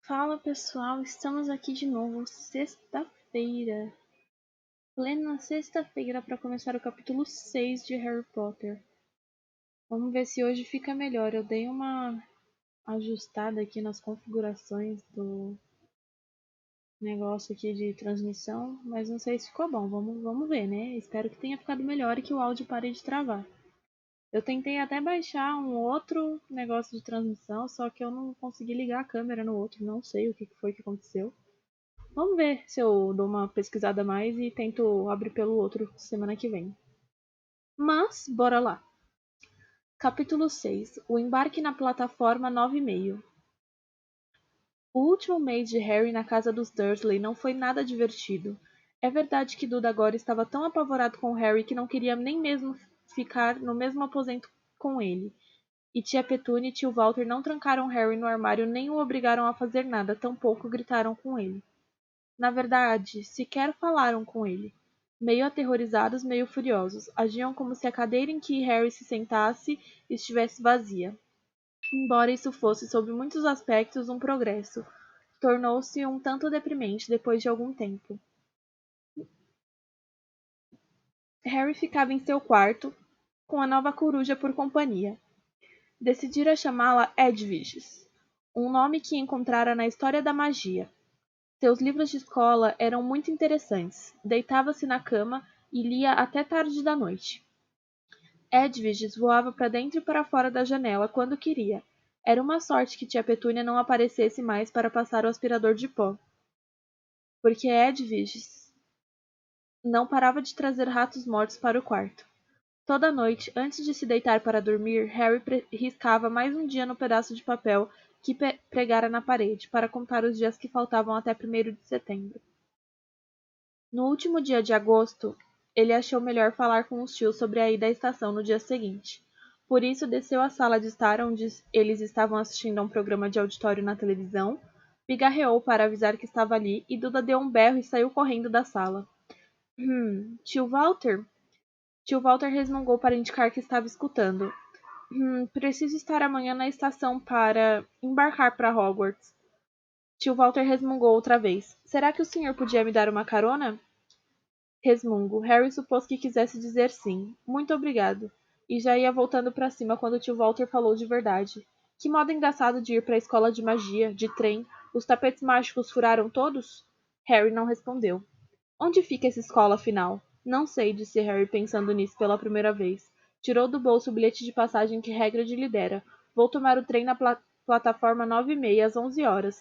Fala pessoal, estamos aqui de novo, sexta-feira. Plena sexta-feira para começar o capítulo 6 de Harry Potter. Vamos ver se hoje fica melhor. Eu dei uma ajustada aqui nas configurações do negócio aqui de transmissão, mas não sei se ficou bom. Vamos ver, né? Espero que tenha ficado melhor e que o áudio pare de travar. Eu tentei até baixar um outro negócio de transmissão, só que eu não consegui ligar a câmera no outro. Não sei o que foi que aconteceu. Vamos ver se eu dou uma pesquisada a mais e tento abrir pelo outro semana que vem. Mas, bora lá. Capítulo 6. O embarque na plataforma 9,5. O último mês de Harry na casa dos Dursley não foi nada divertido. É verdade que Duda agora estava tão apavorado com Harry que não queria nem mesmo ficar no mesmo aposento com ele. E tia Petúnia e tio Walter não trancaram Harry no armário nem o obrigaram a fazer nada, tampouco gritaram com ele. Na verdade, sequer falaram com ele. Meio aterrorizados, meio furiosos, agiam como se a cadeira em que Harry se sentasse estivesse vazia. Embora isso fosse, sob muitos aspectos, um progresso, tornou-se um tanto deprimente depois de algum tempo. Harry ficava em seu quarto, com a nova coruja por companhia. Decidira chamá-la Edwiges, um nome que encontrara na história da magia. Seus livros de escola eram muito interessantes. Deitava-se na cama e lia até tarde da noite. Edwiges voava para dentro e para fora da janela quando queria. Era uma sorte que tia Petúnia não aparecesse mais para passar o aspirador de pó, porque Edwiges não parava de trazer ratos mortos para o quarto. Toda noite, antes de se deitar para dormir, Harry riscava mais um dia no pedaço de papel que pregara na parede, para contar os dias que faltavam até 1º de setembro. No último dia de agosto, ele achou melhor falar com os tios sobre a ida à estação no dia seguinte. Por isso, desceu à sala de estar onde eles estavam assistindo a um programa de auditório na televisão, pigarreou para avisar que estava ali e Duda deu um berro e saiu correndo da sala. Tio Walter? Tio Walter resmungou para indicar que estava escutando. Preciso estar amanhã na estação para embarcar para Hogwarts. Tio Walter resmungou outra vez. Será que o senhor podia me dar uma carona? Resmungo. Harry supôs que quisesse dizer sim. Muito obrigado. E já ia voltando para cima quando o tio Walter falou de verdade. Que modo engraçado de ir para a escola de magia, de trem. Os tapetes mágicos furaram todos? Harry não respondeu. Onde fica essa escola, afinal? Não sei, disse Harry, pensando nisso pela primeira vez. Tirou do bolso o bilhete de passagem que Hagrid lhe dera. Vou tomar o trem na plataforma 9:30, às 11 horas.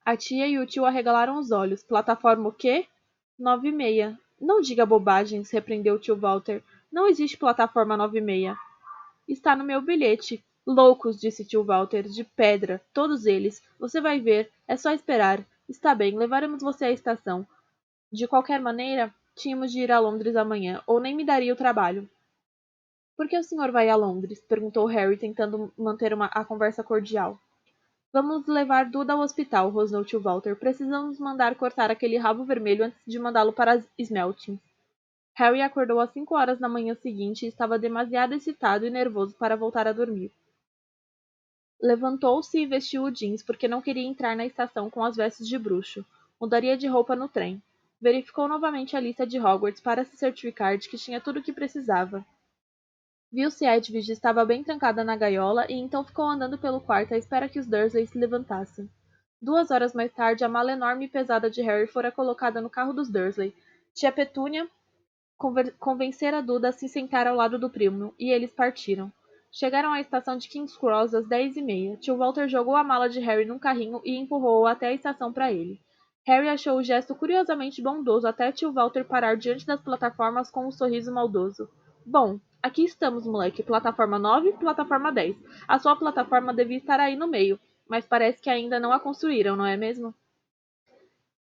A tia e o tio arregalaram os olhos. Plataforma o quê? 9:30. Não diga bobagens, repreendeu o tio Walter. Não existe plataforma 9:30. Está no meu bilhete. Loucos, disse tio Walter, de pedra, todos eles. Você vai ver, é só esperar. Está bem, levaremos você à estação. De qualquer maneira, tínhamos de ir a Londres amanhã, ou nem me daria o trabalho. Por que o senhor vai a Londres? Perguntou Harry, tentando manter a conversa cordial. Vamos levar Duda ao hospital, rosnou tio Walter. Precisamos mandar cortar aquele rabo vermelho antes de mandá-lo para Smeltings. Harry acordou às 5 horas da manhã seguinte e estava demasiado excitado e nervoso para voltar a dormir. Levantou-se e vestiu o jeans, porque não queria entrar na estação com as vestes de bruxo. Mudaria de roupa no trem. Verificou novamente a lista de Hogwarts para se certificar de que tinha tudo o que precisava. Viu se Edwige estava bem trancada na gaiola e então ficou andando pelo quarto à espera que os Dursley se levantassem. 2 horas mais tarde, a mala enorme e pesada de Harry fora colocada no carro dos Dursley. Tia Petúnia convencera Duda a se sentar ao lado do primo, e eles partiram. Chegaram à estação de King's Cross às 10:30. Tio Walter jogou a mala de Harry num carrinho e empurrou-o até a estação para ele. Harry achou o gesto curiosamente bondoso até tio Walter parar diante das plataformas com um sorriso maldoso. Bom, aqui estamos, moleque. Plataforma 9, plataforma 10. A sua plataforma devia estar aí no meio, mas parece que ainda não a construíram, não é mesmo?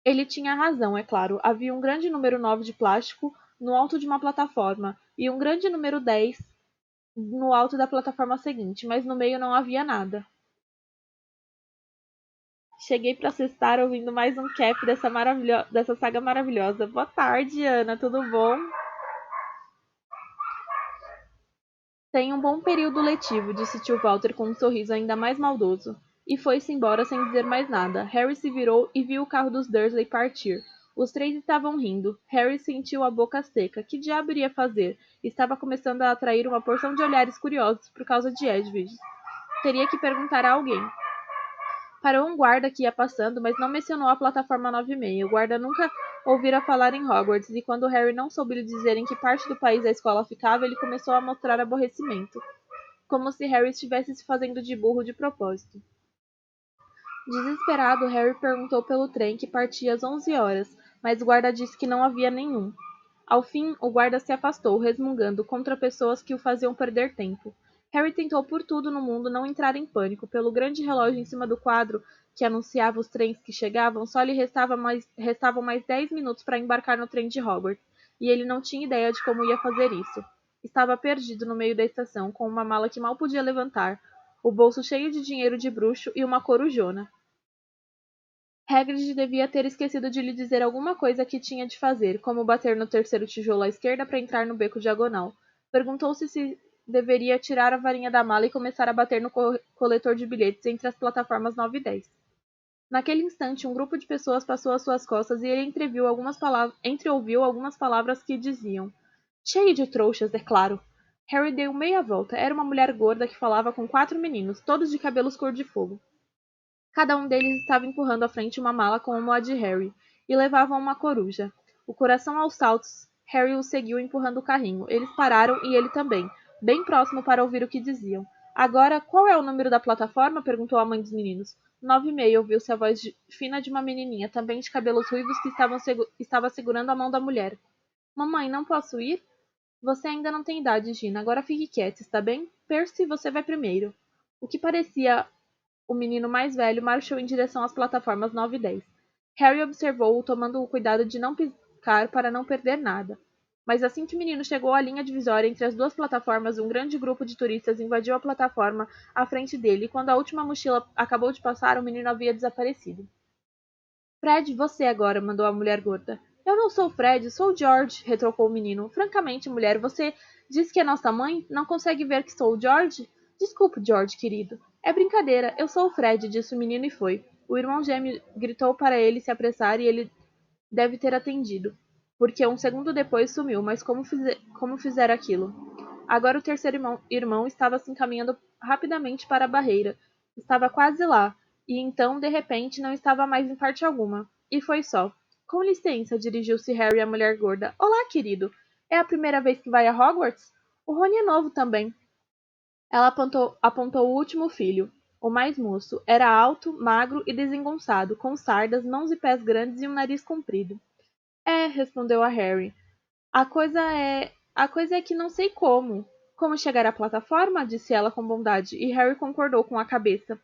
Ele tinha razão, é claro. Havia um grande número 9 de plástico no alto de uma plataforma e um grande número 10 no alto da plataforma seguinte, mas no meio não havia nada. Cheguei para cestar ouvindo mais um cap dessa saga maravilhosa. Boa tarde, Ana, tudo bom? Tenha um bom período letivo, disse tio Walter com um sorriso ainda mais maldoso. e foi-se embora sem dizer mais nada. Harry se virou e viu o carro dos Dursley partir. Os três estavam rindo. Harry sentiu a boca seca. Que diabo iria fazer? Estava começando a atrair uma porção de olhares curiosos por causa de Edwidge. Teria que perguntar a alguém. Parou um guarda que ia passando, mas não mencionou a plataforma 9,5. O guarda nunca ouvira falar em Hogwarts, e quando Harry não soube lhe dizer em que parte do país a escola ficava, ele começou a mostrar aborrecimento, como se Harry estivesse se fazendo de burro de propósito. Desesperado, Harry perguntou pelo trem que partia às 11 horas, mas o guarda disse que não havia nenhum. Ao fim, o guarda se afastou, resmungando contra pessoas que o faziam perder tempo. Harry tentou por tudo no mundo não entrar em pânico. Pelo grande relógio em cima do quadro que anunciava os trens que chegavam, só lhe restavam mais 10 minutos para embarcar no trem de Hogwarts, e ele não tinha ideia de como ia fazer isso. Estava perdido no meio da estação, com uma mala que mal podia levantar, o bolso cheio de dinheiro de bruxo e uma corujona. Hagrid devia ter esquecido de lhe dizer alguma coisa que tinha de fazer, como bater no terceiro tijolo à esquerda para entrar no beco diagonal. Perguntou-se se deveria tirar a varinha da mala e começar a bater no coletor de bilhetes entre as plataformas 9 e 10. Naquele instante, um grupo de pessoas passou às suas costas e ele entreouviu algumas palavras que diziam: cheio de trouxas, é claro. Harry deu meia volta. Era uma mulher gorda que falava com 4 meninos, todos de cabelos cor de fogo. Cada um deles estava empurrando à frente uma mala como a de Harry, e levavam uma coruja. O coração aos saltos, Harry os seguiu empurrando o carrinho. Eles pararam e ele também, bem próximo para ouvir o que diziam. Agora, qual é o número da plataforma? Perguntou a mãe dos meninos. 9,5, ouviu-se a voz fina de uma menininha, também de cabelos ruivos, que estava segurando a mão da mulher. Mamãe, não posso ir? Você ainda não tem idade, Gina. Agora fique quieta, está bem? Percy, você vai primeiro. O que parecia o menino mais velho marchou em direção às plataformas 9 e 10. Harry observou-o, tomando o cuidado de não piscar para não perder nada. Mas assim que o menino chegou à linha divisória entre as duas plataformas, um grande grupo de turistas invadiu a plataforma à frente dele, e quando a última mochila acabou de passar, o menino havia desaparecido. Fred, você agora, mandou a mulher gorda. Eu não sou Fred, sou George, retrucou o menino. Francamente, mulher, você diz que é nossa mãe? Não consegue ver que sou o George? Desculpe, George, querido. É brincadeira, eu sou o Fred, disse o menino e foi. O irmão gêmeo gritou para ele se apressar e ele deve ter atendido, porque um segundo depois sumiu, mas como fizera aquilo? Agora o terceiro irmão estava se encaminhando rapidamente para a barreira. Estava quase lá, e então, de repente, não estava mais em parte alguma. E foi só. Com licença, dirigiu-se Harry à mulher gorda. Olá, querido. É a primeira vez que vai a Hogwarts? O Rony é novo também. Ela apontou o último filho, o mais moço. Era alto, magro e desengonçado, com sardas, mãos e pés grandes e um nariz comprido. É, respondeu a Harry. A coisa é que não sei como. Como chegar à plataforma? Disse ela com bondade, e Harry concordou com a cabeça.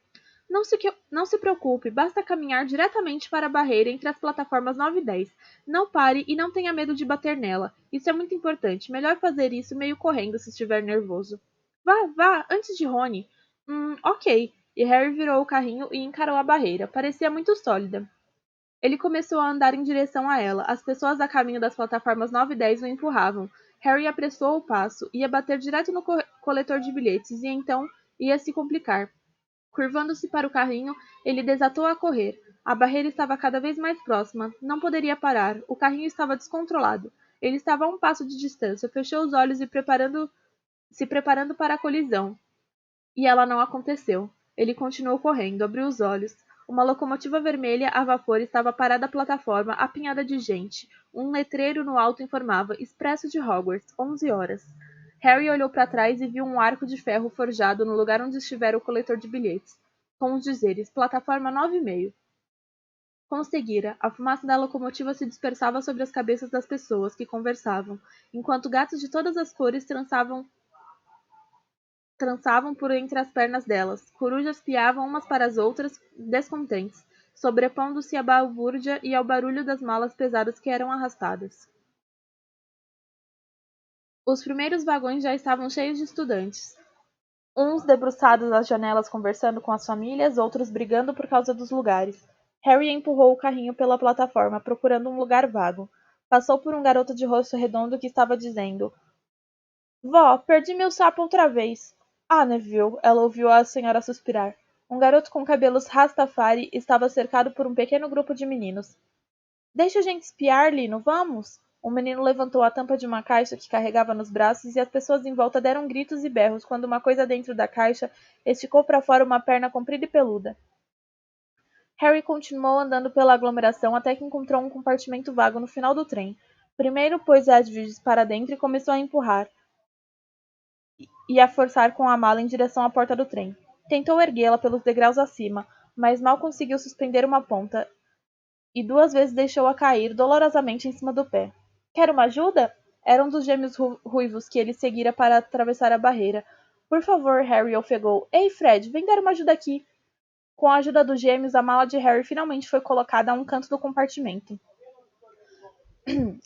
Não se preocupe, basta caminhar diretamente para a barreira entre as plataformas 9 e 10. Não pare e não tenha medo de bater nela. Isso é muito importante. Melhor fazer isso meio correndo se estiver nervoso. Vá, vá, antes de Rony. Ok. E Harry virou o carrinho e encarou a barreira. Parecia muito sólida. Ele começou a andar em direção a ela. As pessoas a caminho das plataformas 9 e 10 o empurravam. Harry apressou o passo. Ia bater direto no coletor de bilhetes e então ia se complicar. Curvando-se para o carrinho, ele desatou a correr. A barreira estava cada vez mais próxima. Não poderia parar. O carrinho estava descontrolado. Ele estava a um passo de distância. Fechou os olhos e se preparando para a colisão. E ela não aconteceu. Ele continuou correndo, abriu os olhos. Uma locomotiva vermelha a vapor estava parada à plataforma, apinhada de gente. Um letreiro no alto informava: Expresso de Hogwarts, 11 horas. Harry olhou para trás e viu um arco de ferro forjado no lugar onde estivera o coletor de bilhetes, com os dizeres: Plataforma 9,5. Conseguira. A fumaça da locomotiva se dispersava sobre as cabeças das pessoas, que conversavam, enquanto gatos de todas as cores trançavam por entre as pernas delas. Corujas piavam umas para as outras, descontentes, sobrepondo-se à balbúrdia e ao barulho das malas pesadas que eram arrastadas. Os primeiros vagões já estavam cheios de estudantes. Uns debruçados às janelas conversando com as famílias, outros brigando por causa dos lugares. Harry empurrou o carrinho pela plataforma, procurando um lugar vago. Passou por um garoto de rosto redondo que estava dizendo: Vó, perdi meu sapo outra vez. Ah, Neville, ela ouviu a senhora suspirar. Um garoto com cabelos rastafari estava cercado por um pequeno grupo de meninos. Deixa a gente espiar, Lino, vamos! Um menino levantou a tampa de uma caixa que carregava nos braços e as pessoas em volta deram gritos e berros quando uma coisa dentro da caixa esticou para fora uma perna comprida e peluda. Harry continuou andando pela aglomeração até que encontrou um compartimento vago no final do trem. Primeiro pôs Edwidge para dentro e começou a empurrar e a forçar com a mala em direção à porta do trem. Tentou erguê-la pelos degraus acima, mas mal conseguiu suspender uma ponta e 2 vezes deixou-a cair dolorosamente em cima do pé. Quer uma ajuda? Era um dos gêmeos ruivos que ele seguira para atravessar a barreira. Por favor, Harry ofegou. Ei, Fred, vem dar uma ajuda aqui. Com a ajuda dos gêmeos, a mala de Harry finalmente foi colocada a um canto do compartimento.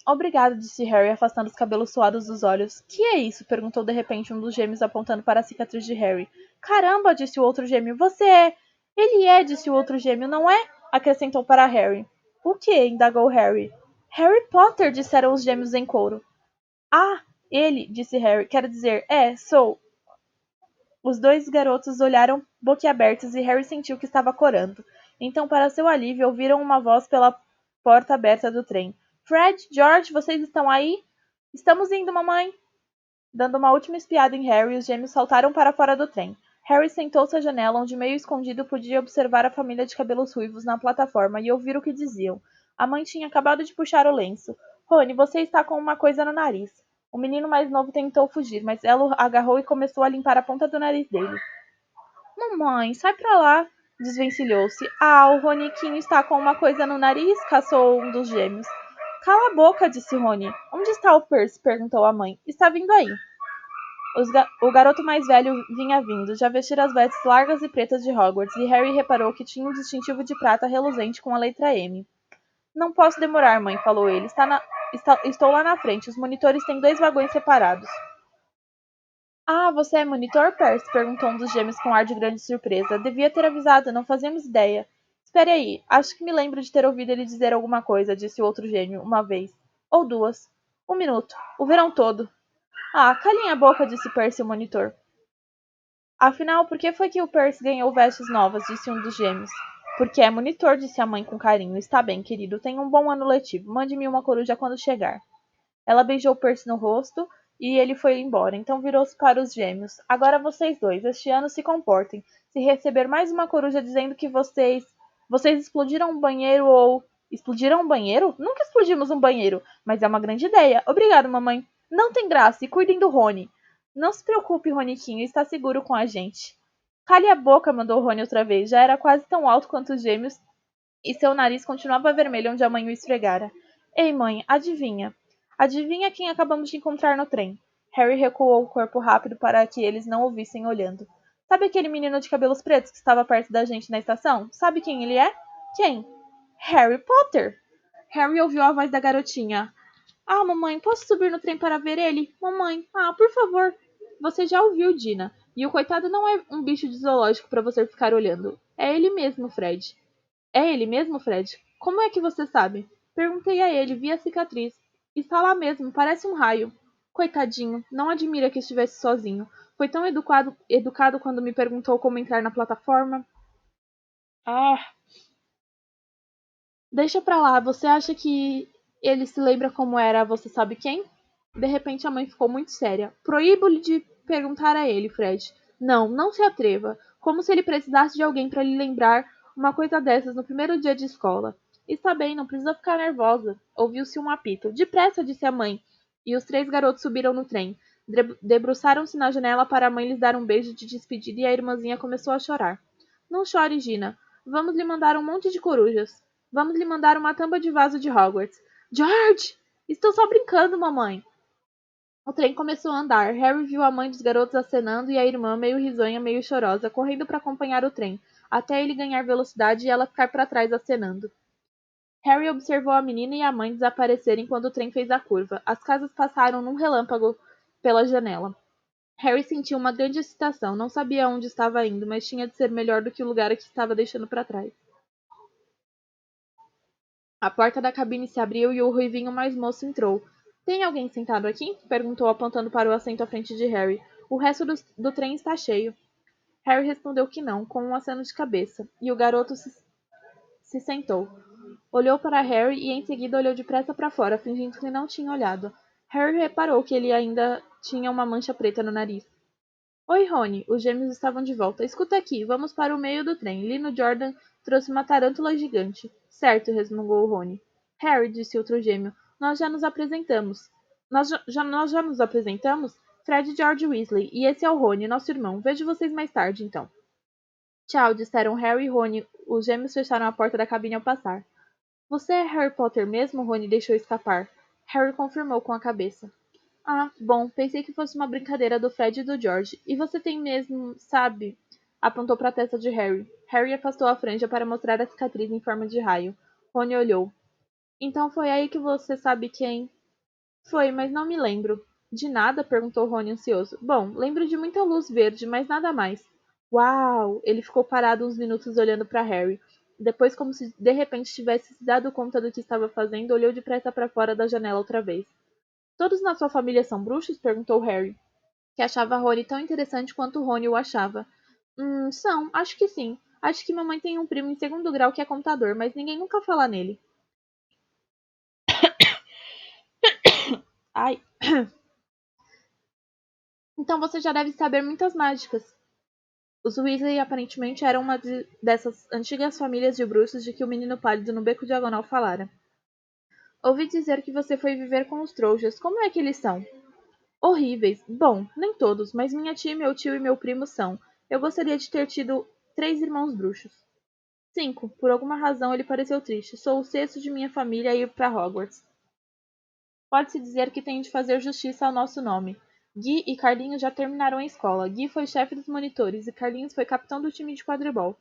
Obrigado, disse Harry, afastando os cabelos suados dos olhos. Que é isso? Perguntou de repente um dos gêmeos, apontando para a cicatriz de Harry. Caramba, disse o outro gêmeo. Você é... Ele é, disse o outro gêmeo, não é? Acrescentou para Harry. O que? Indagou Harry. Harry Potter, disseram os gêmeos em coro. Ah, ele, disse Harry. Quero dizer, sou. Os dois garotos olharam boquiabertos e Harry sentiu que estava corando. Então, para seu alívio, ouviram uma voz pela porta aberta do trem. Fred, George, vocês estão aí? Estamos indo, mamãe. Dando uma última espiada em Harry, os gêmeos saltaram para fora do trem. Harry sentou-se à janela, onde meio escondido podia observar a família de cabelos ruivos na plataforma e ouvir o que diziam. A mãe tinha acabado de puxar o lenço. Rony, você está com uma coisa no nariz. O menino mais novo tentou fugir, mas ela o agarrou e começou a limpar a ponta do nariz dele. Mamãe, sai pra lá, desvencilhou-se. Ah, o Roniquinho está com uma coisa no nariz, caçou um dos gêmeos. Cala a boca, disse Rony. Onde está o Percy? Perguntou a mãe. Está vindo aí. O garoto mais velho vinha vindo, já vestira as vestes largas e pretas de Hogwarts, e Harry reparou que tinha um distintivo de prata reluzente com a letra M. Não posso demorar, mãe, falou ele. Estou lá na frente. Os monitores têm 2 vagões separados. Ah, você é monitor, Percy? Perguntou um dos gêmeos com ar de grande surpresa. Devia ter avisado, não fazíamos ideia. Espere aí, acho que me lembro de ter ouvido ele dizer alguma coisa, disse o outro gêmeo, uma vez. Ou 2. 1 minuto. O verão todo. Ah, calem a boca, disse Percy, o monitor. Afinal, por que foi que o Percy ganhou vestes novas? Disse um dos gêmeos. Porque é monitor, disse a mãe com carinho. Está bem, querido. Tenha um bom ano letivo. Mande-me uma coruja quando chegar. Ela beijou Percy no rosto e ele foi embora. Então virou-se para os gêmeos. Agora vocês dois, este ano se comportem. Se receber mais uma coruja dizendo que vocês explodiram um banheiro ou... Explodiram um banheiro? Nunca explodimos um banheiro, mas é uma grande ideia. Obrigado, mamãe. Não tem graça e cuidem do Rony. Não se preocupe, Roniquinho, está seguro com a gente. Cale a boca, mandou Rony outra vez. Já era quase tão alto quanto os gêmeos e seu nariz continuava vermelho onde a mãe o esfregara. Ei, mãe, adivinha. Adivinha quem acabamos de encontrar no trem? Harry recuou o corpo rápido para que eles não ouvissem olhando. Sabe aquele menino de cabelos pretos que estava perto da gente na estação? Sabe quem ele é? Quem? Harry Potter! Harry ouviu a voz da garotinha. Ah, mamãe, posso subir no trem para ver ele? Mamãe, por favor. Você já ouviu, Dina. E o coitado não é um bicho de zoológico para você ficar olhando. É ele mesmo, Fred. É ele mesmo, Fred? Como é que você sabe? Perguntei a ele, vi a cicatriz. Está lá mesmo, parece um raio. Coitadinho, não admira que estivesse sozinho. Foi tão educado quando me perguntou como entrar na plataforma. Ah, deixa pra lá, você acha que ele se lembra como era você sabe quem? De repente a mãe ficou muito séria. Proíbo-lhe de perguntar a ele, Fred. Não, não se atreva. Como se ele precisasse de alguém para lhe lembrar uma coisa dessas no primeiro dia de escola. Está bem, não precisa ficar nervosa. Ouviu-se um apito. Depressa, disse a mãe. E os 3 garotos subiram no trem. Debruçaram-se na janela para a mãe lhes dar um beijo de despedida e a irmãzinha começou a chorar. Não chore, Gina. Vamos lhe mandar um monte de corujas. Vamos lhe mandar uma tampa de vaso de Hogwarts. George! Estou só brincando, mamãe. O trem começou a andar. Harry viu a mãe dos garotos acenando e a irmã, meio risonha, meio chorosa, correndo para acompanhar o trem, até ele ganhar velocidade e ela ficar para trás acenando. Harry observou a menina e a mãe desaparecerem quando o trem fez a curva. As casas passaram num relâmpago pela janela. Harry sentiu uma grande excitação. Não sabia onde estava indo, mas tinha de ser melhor do que o lugar que estava deixando para trás. A porta da cabine se abriu e o ruivinho mais moço entrou. Tem alguém sentado aqui? Perguntou, apontando para o assento à frente de Harry. O resto do trem está cheio. Harry respondeu que não, com um aceno de cabeça, e o garoto se sentou. Olhou para Harry e em seguida olhou depressa para fora, fingindo que não tinha olhado. Harry reparou que ele ainda tinha uma mancha preta no nariz. Oi, Rony. Os gêmeos estavam de volta. Escuta aqui, vamos para o meio do trem. Lino Jordan trouxe uma tarântula gigante. Certo, resmungou Rony. Harry, disse outro gêmeo, nós já nos apresentamos. Nós já nos apresentamos? Fred e George Weasley, e esse é o Rony, nosso irmão. Vejo vocês mais tarde, então. Tchau, disseram Harry e Rony. Os gêmeos fecharam a porta da cabine ao passar. Você é Harry Potter mesmo? Rony deixou escapar. Harry confirmou com a cabeça. Ah, bom, pensei que fosse uma brincadeira do Fred e do George. E você tem mesmo, sabe? Apontou para a testa de Harry. Harry afastou a franja para mostrar a cicatriz em forma de raio. Rony olhou. Então foi aí que você sabe quem? Foi, mas não me lembro. De nada? Perguntou Rony ansioso. Bom, lembro de muita luz verde, mas nada mais. Uau! Ele ficou parado uns minutos olhando para Harry. Depois, como se de repente tivesse se dado conta do que estava fazendo, olhou depressa para fora da janela outra vez. Todos na sua família são bruxos? Perguntou Harry, que achava Rony tão interessante quanto Rony o achava. São, acho que sim. Acho que mamãe tem um primo em segundo grau que é contador, mas ninguém nunca fala nele. Ai. Então você já deve saber muitas mágicas. Os Weasley aparentemente eram uma dessas antigas famílias de bruxos de que o menino pálido no beco diagonal falara. Ouvi dizer que você foi viver com os trouxas. Como é que eles são? Horríveis. Bom, nem todos, mas minha tia, meu tio e meu primo são. Eu gostaria de ter tido 3 irmãos bruxos. 5. Por alguma razão ele pareceu triste. Sou o sexto de minha família a ir para Hogwarts. Pode-se dizer que tenho de fazer justiça ao nosso nome. Gui e Carlinhos já terminaram a escola. Gui foi chefe dos monitores e Carlinhos foi capitão do time de quadribol.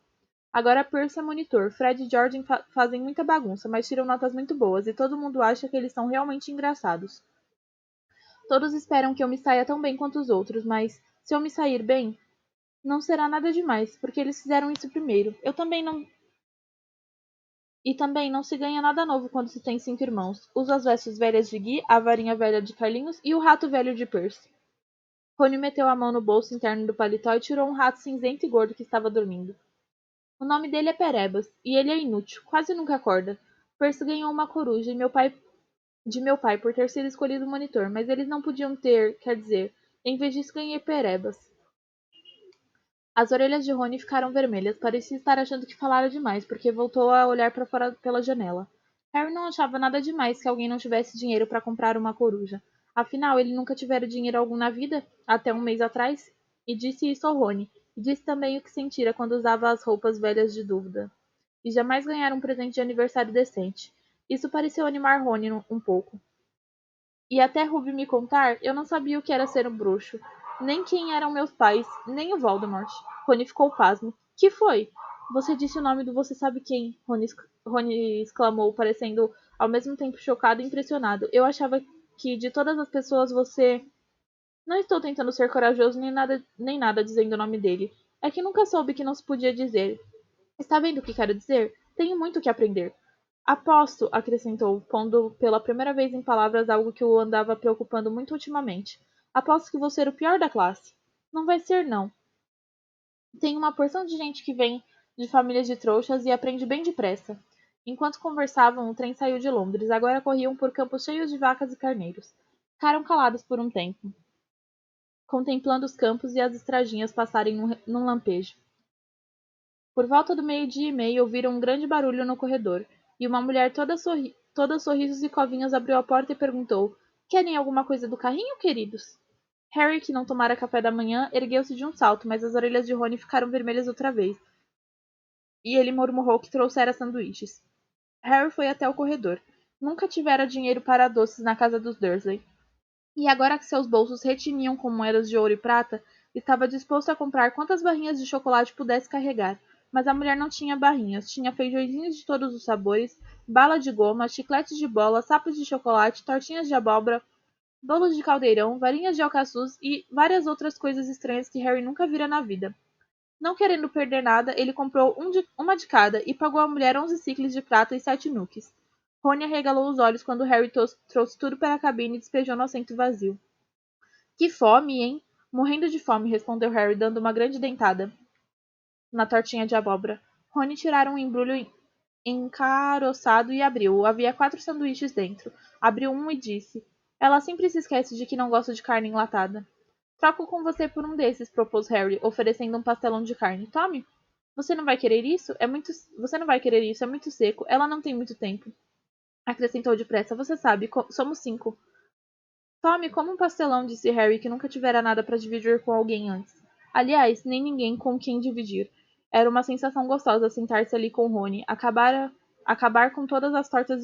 Agora Percy é monitor. Fred e Jordan fazem muita bagunça, mas tiram notas muito boas e todo mundo acha que eles são realmente engraçados. Todos esperam que eu me saia tão bem quanto os outros, mas se eu me sair bem, não será nada demais, porque eles fizeram isso primeiro. Eu também não. E também não se ganha nada novo quando se tem 5 irmãos. Uso as vestes velhas de Gui, a varinha velha de Carlinhos e o rato velho de Percy. Rony meteu a mão no bolso interno do paletó e tirou um rato cinzento e gordo que estava dormindo. O nome dele é Perebas, e ele é inútil, quase nunca acorda. Percy ganhou uma coruja de meu pai por ter sido escolhido monitor, mas eles não podiam ter, quer dizer, em vez disso ganhei Perebas. As orelhas de Rony ficaram vermelhas, parecia estar achando que falara demais, porque voltou a olhar para fora pela janela. Harry não achava nada demais que alguém não tivesse dinheiro para comprar uma coruja. Afinal, ele nunca tivera dinheiro algum na vida, até um mês atrás, e disse isso ao Rony, e disse também o que sentira quando usava as roupas velhas de dúvida. E jamais ganhara um presente de aniversário decente. Isso pareceu animar Rony um pouco. E até Ruby me contar, eu não sabia o que era ser um bruxo, nem quem eram meus pais, nem o Voldemort. Rony ficou pasmo. Que foi? Você disse o nome do você sabe quem, Rony exclamou, parecendo ao mesmo tempo chocado e impressionado. Eu achava que de todas as pessoas você... Não estou tentando ser corajoso nem nada dizendo o nome dele. É que nunca soube que não se podia dizer. Está vendo o que quero dizer? Tenho muito que aprender. Aposto, acrescentou, pondo pela primeira vez em palavras algo que o andava preocupando muito ultimamente. Aposto que vou ser o pior da classe. Não vai ser, não. Tem uma porção de gente que vem de famílias de trouxas e aprende bem depressa. Enquanto conversavam, o trem saiu de Londres. Agora corriam por campos cheios de vacas e carneiros. Ficaram calados por um tempo, contemplando os campos e as estradinhas passarem num lampejo. Por volta do meio-dia e meio ouviram um grande barulho no corredor, e uma mulher toda sorrisos e covinhas abriu a porta e perguntou: Querem alguma coisa do carrinho, queridos? Harry, que não tomara café da manhã, ergueu-se de um salto, mas as orelhas de Rony ficaram vermelhas outra vez, e ele murmurou que trouxera sanduíches. Harry foi até o corredor. Nunca tivera dinheiro para doces na casa dos Dursley, e agora que seus bolsos retiniam com moedas de ouro e prata, estava disposto a comprar quantas barrinhas de chocolate pudesse carregar. Mas a mulher não tinha barrinhas, tinha feijõezinhos de todos os sabores, bala de goma, chicletes de bola, sapos de chocolate, tortinhas de abóbora, bolos de caldeirão, varinhas de alcaçuz e várias outras coisas estranhas que Harry nunca vira na vida. Não querendo perder nada, ele comprou uma de cada e pagou à mulher 11 sicles de prata e 7 nuques. Rony arregalou os olhos quando Harry trouxe tudo para a cabine e despejou no assento vazio. Que fome, hein? Morrendo de fome, respondeu Harry, dando uma grande dentada. na tortinha de abóbora. Rony tirara um embrulho encaroçado e abriu. Havia 4 sanduíches dentro. Abriu um e disse: Ela sempre se esquece de que não gosta de carne enlatada. Troco com você por um desses, propôs Harry, oferecendo um pastelão de carne. Tome. Você não vai querer isso? Você não vai querer isso, é muito seco. Ela não tem muito tempo. Acrescentou depressa. Você sabe, somos 5. Tome, como um pastelão, disse Harry, que nunca tivera nada para dividir com alguém antes. Aliás, nem ninguém com quem dividir. Era uma sensação gostosa sentar-se ali com Rony. Acabar com todas as tortas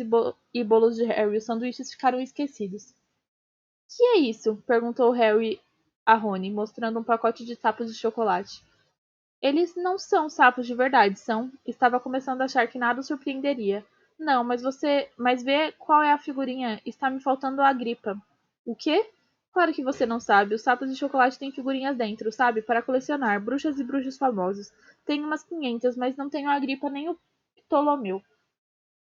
e bolos de Harry. Os sanduíches ficaram esquecidos. Que é isso? Perguntou Harry a Rony, mostrando um pacote de sapos de chocolate. Eles não são sapos de verdade, são? Estava começando a achar que nada o surpreenderia. Não, mas vê qual é a figurinha. Está me faltando a gripa. O quê? Claro que você não sabe. Os sapos de chocolate têm figurinhas dentro, sabe? Para colecionar. Bruxas e bruxos famosos. Tenho umas 500, mas não tenho a gripa nem o Ptolomeu.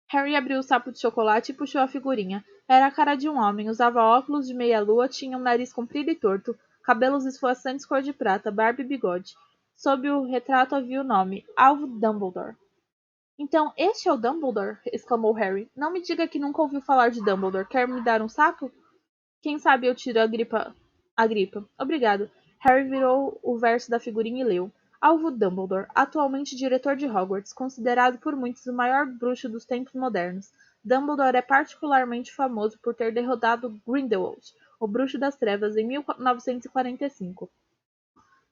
Harry abriu o sapo de chocolate e puxou a figurinha. Era a cara de um homem. Usava óculos de meia-lua, tinha um nariz comprido e torto, cabelos esvoaçantes cor de prata, barba e bigode. Sob o retrato havia o nome, Alvo Dumbledore. Então, este é o Dumbledore? Exclamou Harry. Não me diga que nunca ouviu falar de Dumbledore. Quer me dar um sapo? Quem sabe eu tiro a gripa. A gripa. Obrigado. Harry virou o verso da figurinha e leu. Alvo Dumbledore, atualmente diretor de Hogwarts, considerado por muitos o maior bruxo dos tempos modernos. Dumbledore é particularmente famoso por ter derrotado Grindelwald, o bruxo das trevas, em 1945,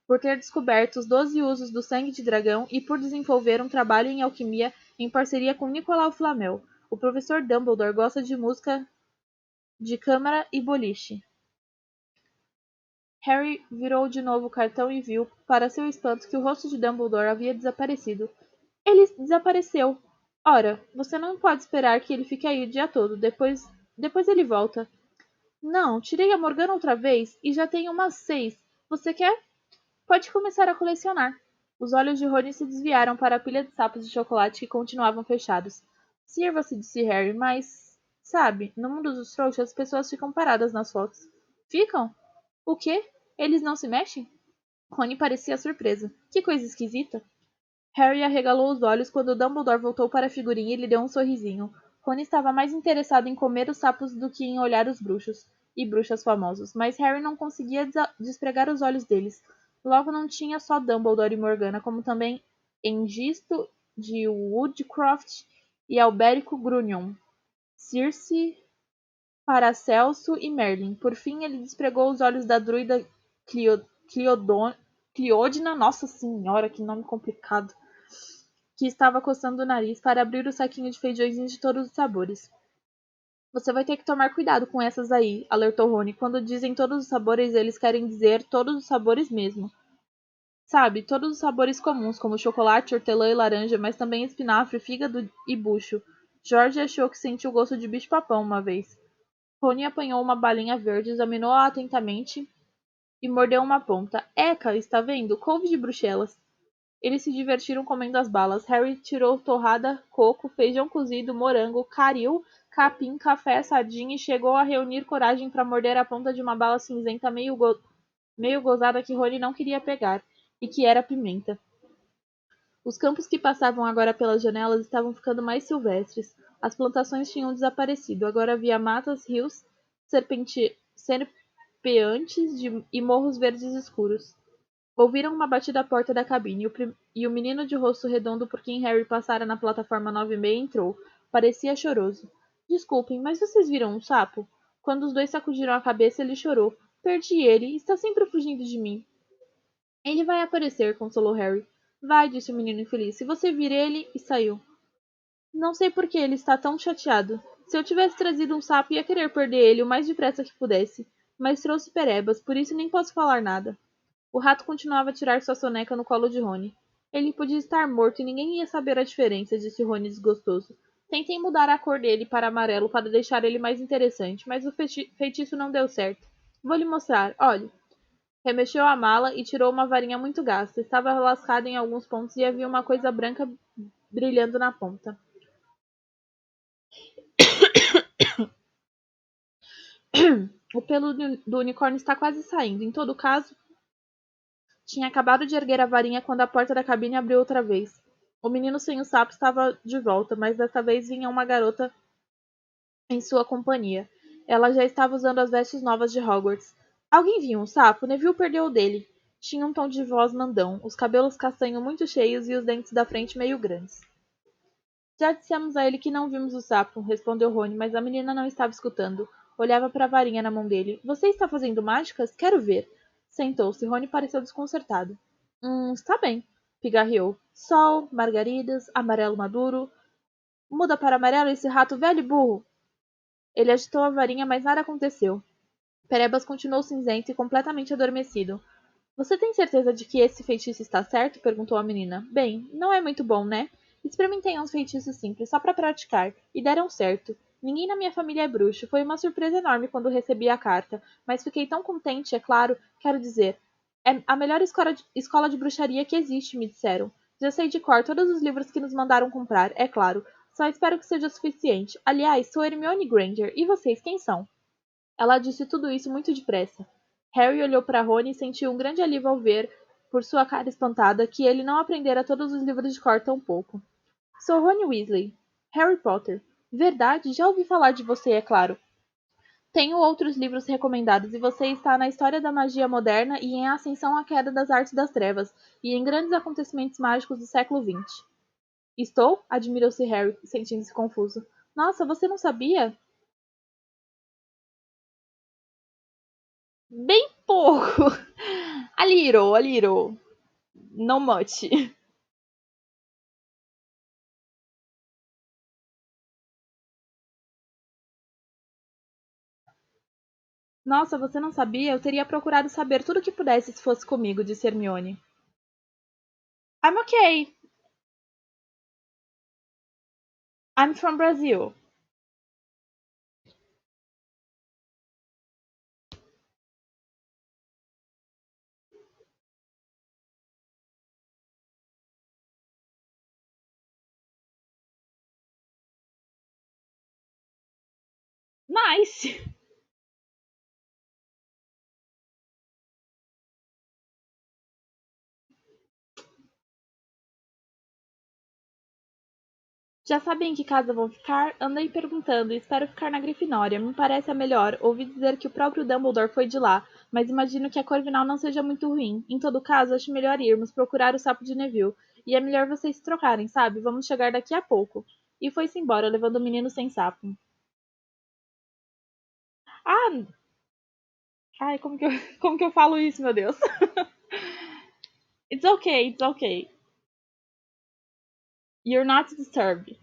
por ter descoberto os 12 usos do sangue de dragão e por desenvolver um trabalho em alquimia em parceria com Nicolau Flamel. O professor Dumbledore gosta de música de câmara e boliche. Harry virou de novo o cartão e viu, para seu espanto, que o rosto de Dumbledore havia desaparecido. Ele desapareceu. Ora, você não pode esperar que ele fique aí o dia todo. Depois ele volta. Não, tirei a Morgana outra vez e já tenho umas 6. Você quer? Pode começar a colecionar. Os olhos de Rony se desviaram para a pilha de sapos de chocolate que continuavam fechados. Sirva-se, disse Harry, mas... Sabe, no mundo dos trouxas as pessoas ficam paradas nas fotos. Ficam? O quê? Eles não se mexem? Rony parecia surpresa. Que coisa esquisita. Harry arregalou os olhos quando Dumbledore voltou para a figurinha e lhe deu um sorrisinho. Rony estava mais interessado em comer os sapos do que em olhar os bruxos e bruxas famosos, mas Harry não conseguia despregar os olhos deles. Logo não tinha só Dumbledore e Morgana, como também Engisto de Woodcroft e Alberico Grunion, Circe, Paracelso e Merlin. Por fim, ele despregou os olhos da druida Cliodina, nossa senhora, que nome complicado, que estava coçando o nariz para abrir o saquinho de feijõezinhos de todos os sabores. Você vai ter que tomar cuidado com essas aí, alertou Rony. Quando dizem todos os sabores, eles querem dizer todos os sabores mesmo. Sabe, todos os sabores comuns, como chocolate, hortelã e laranja, mas também espinafre, fígado e bucho. George achou que sentiu o gosto de bicho-papão uma vez. Rony apanhou uma balinha verde, examinou-a atentamente e mordeu uma ponta. Eca, está vendo? Couve de Bruxelas. Eles se divertiram comendo as balas. Harry tirou torrada, coco, feijão cozido, morango, caril, capim, café, sardinha e chegou a reunir coragem para morder a ponta de uma bala cinzenta meio gozada que Rony não queria pegar, e que era pimenta. Os campos que passavam agora pelas janelas estavam ficando mais silvestres. As plantações tinham desaparecido. Agora havia matas, rios, serpeantes e morros verdes escuros. Ouviram uma batida à porta da cabine e o menino de rosto redondo por quem Harry passara na plataforma 9:30 entrou. Parecia choroso. Desculpem, mas vocês viram um sapo? Quando os dois sacudiram a cabeça, ele chorou. Perdi ele. Está sempre fugindo de mim. Ele vai aparecer, consolou Harry. Vai, disse o menino infeliz. Se você vir ele... E saiu. Não sei por que ele está tão chateado. Se eu tivesse trazido um sapo, ia querer perder ele o mais depressa que pudesse. Mas trouxe perebas, por isso nem posso falar nada. O rato continuava a tirar sua soneca no colo de Rony. Ele podia estar morto e ninguém ia saber a diferença, disse Rony desgostoso. Tentei mudar a cor dele para amarelo para deixar ele mais interessante, mas o feitiço não deu certo. Vou lhe mostrar, olhe. Remexeu a mala e tirou uma varinha muito gasta. Estava lascada em alguns pontos e havia uma coisa branca brilhando na ponta. O pelo do unicórnio está quase saindo. Em todo caso, Tinha acabado de erguer a varinha quando a porta da cabine abriu outra vez. O menino sem o sapo estava de volta, mas desta vez vinha uma garota em sua companhia. Ela já estava usando as vestes novas de Hogwarts. Alguém viu um sapo? Neville perdeu o dele. Tinha um tom de voz mandão, os cabelos castanho muito cheios e os dentes da frente meio grandes. Já dissemos a ele que não vimos o sapo, respondeu Rony, mas a menina não estava escutando. Olhava para a varinha na mão dele. Você está fazendo mágicas? Quero ver. Sentou-se. Rony pareceu desconcertado. Está bem, pigarreou. Sol, margaridas, amarelo maduro. Muda para amarelo esse rato velho e burro. Ele agitou a varinha, mas nada aconteceu. Perebas continuou cinzento e completamente adormecido. Você tem certeza de que esse feitiço está certo? Perguntou a menina. Bem, não é muito bom, né? Experimentei uns feitiços simples, só para praticar, e deram certo. Ninguém na minha família é bruxo. Foi uma surpresa enorme quando recebi a carta, mas fiquei tão contente, é claro. Quero dizer, é a melhor escola de bruxaria que existe, me disseram. Já sei de cor todos os livros que nos mandaram comprar, é claro. Só espero que seja suficiente. Aliás, sou Hermione Granger. E vocês, quem são? Ela disse tudo isso muito depressa. Harry olhou para Rony e sentiu um grande alívio ao ver, por sua cara espantada, que ele não aprendera todos os livros de cor tão pouco. Sou Rony Weasley. Harry Potter. Verdade, já ouvi falar de você, é claro. Tenho outros livros recomendados e você está na história da magia moderna e em Ascensão à Queda das Artes das Trevas e em grandes acontecimentos mágicos do século XX. Estou? Admirou-se Harry, sentindo-se confuso. Nossa, você não sabia? Bem pouco. A little. Not much. Nossa, você não sabia? Eu teria procurado saber tudo o que pudesse se fosse comigo, disse Hermione. I'm okay. I'm from Brazil. Nice. Já sabem em que casa vou ficar? Andei perguntando e espero ficar na Grifinória. Me parece a melhor. Ouvi dizer que o próprio Dumbledore foi de lá, mas imagino que a Corvinal não seja muito ruim. Em todo caso, acho melhor irmos procurar o sapo de Neville. E é melhor vocês se trocarem, sabe? Vamos chegar daqui a pouco. E foi-se embora, levando o menino sem sapo. Ah, ai, como que eu falo isso, meu Deus? It's okay, it's okay. You're not disturbed.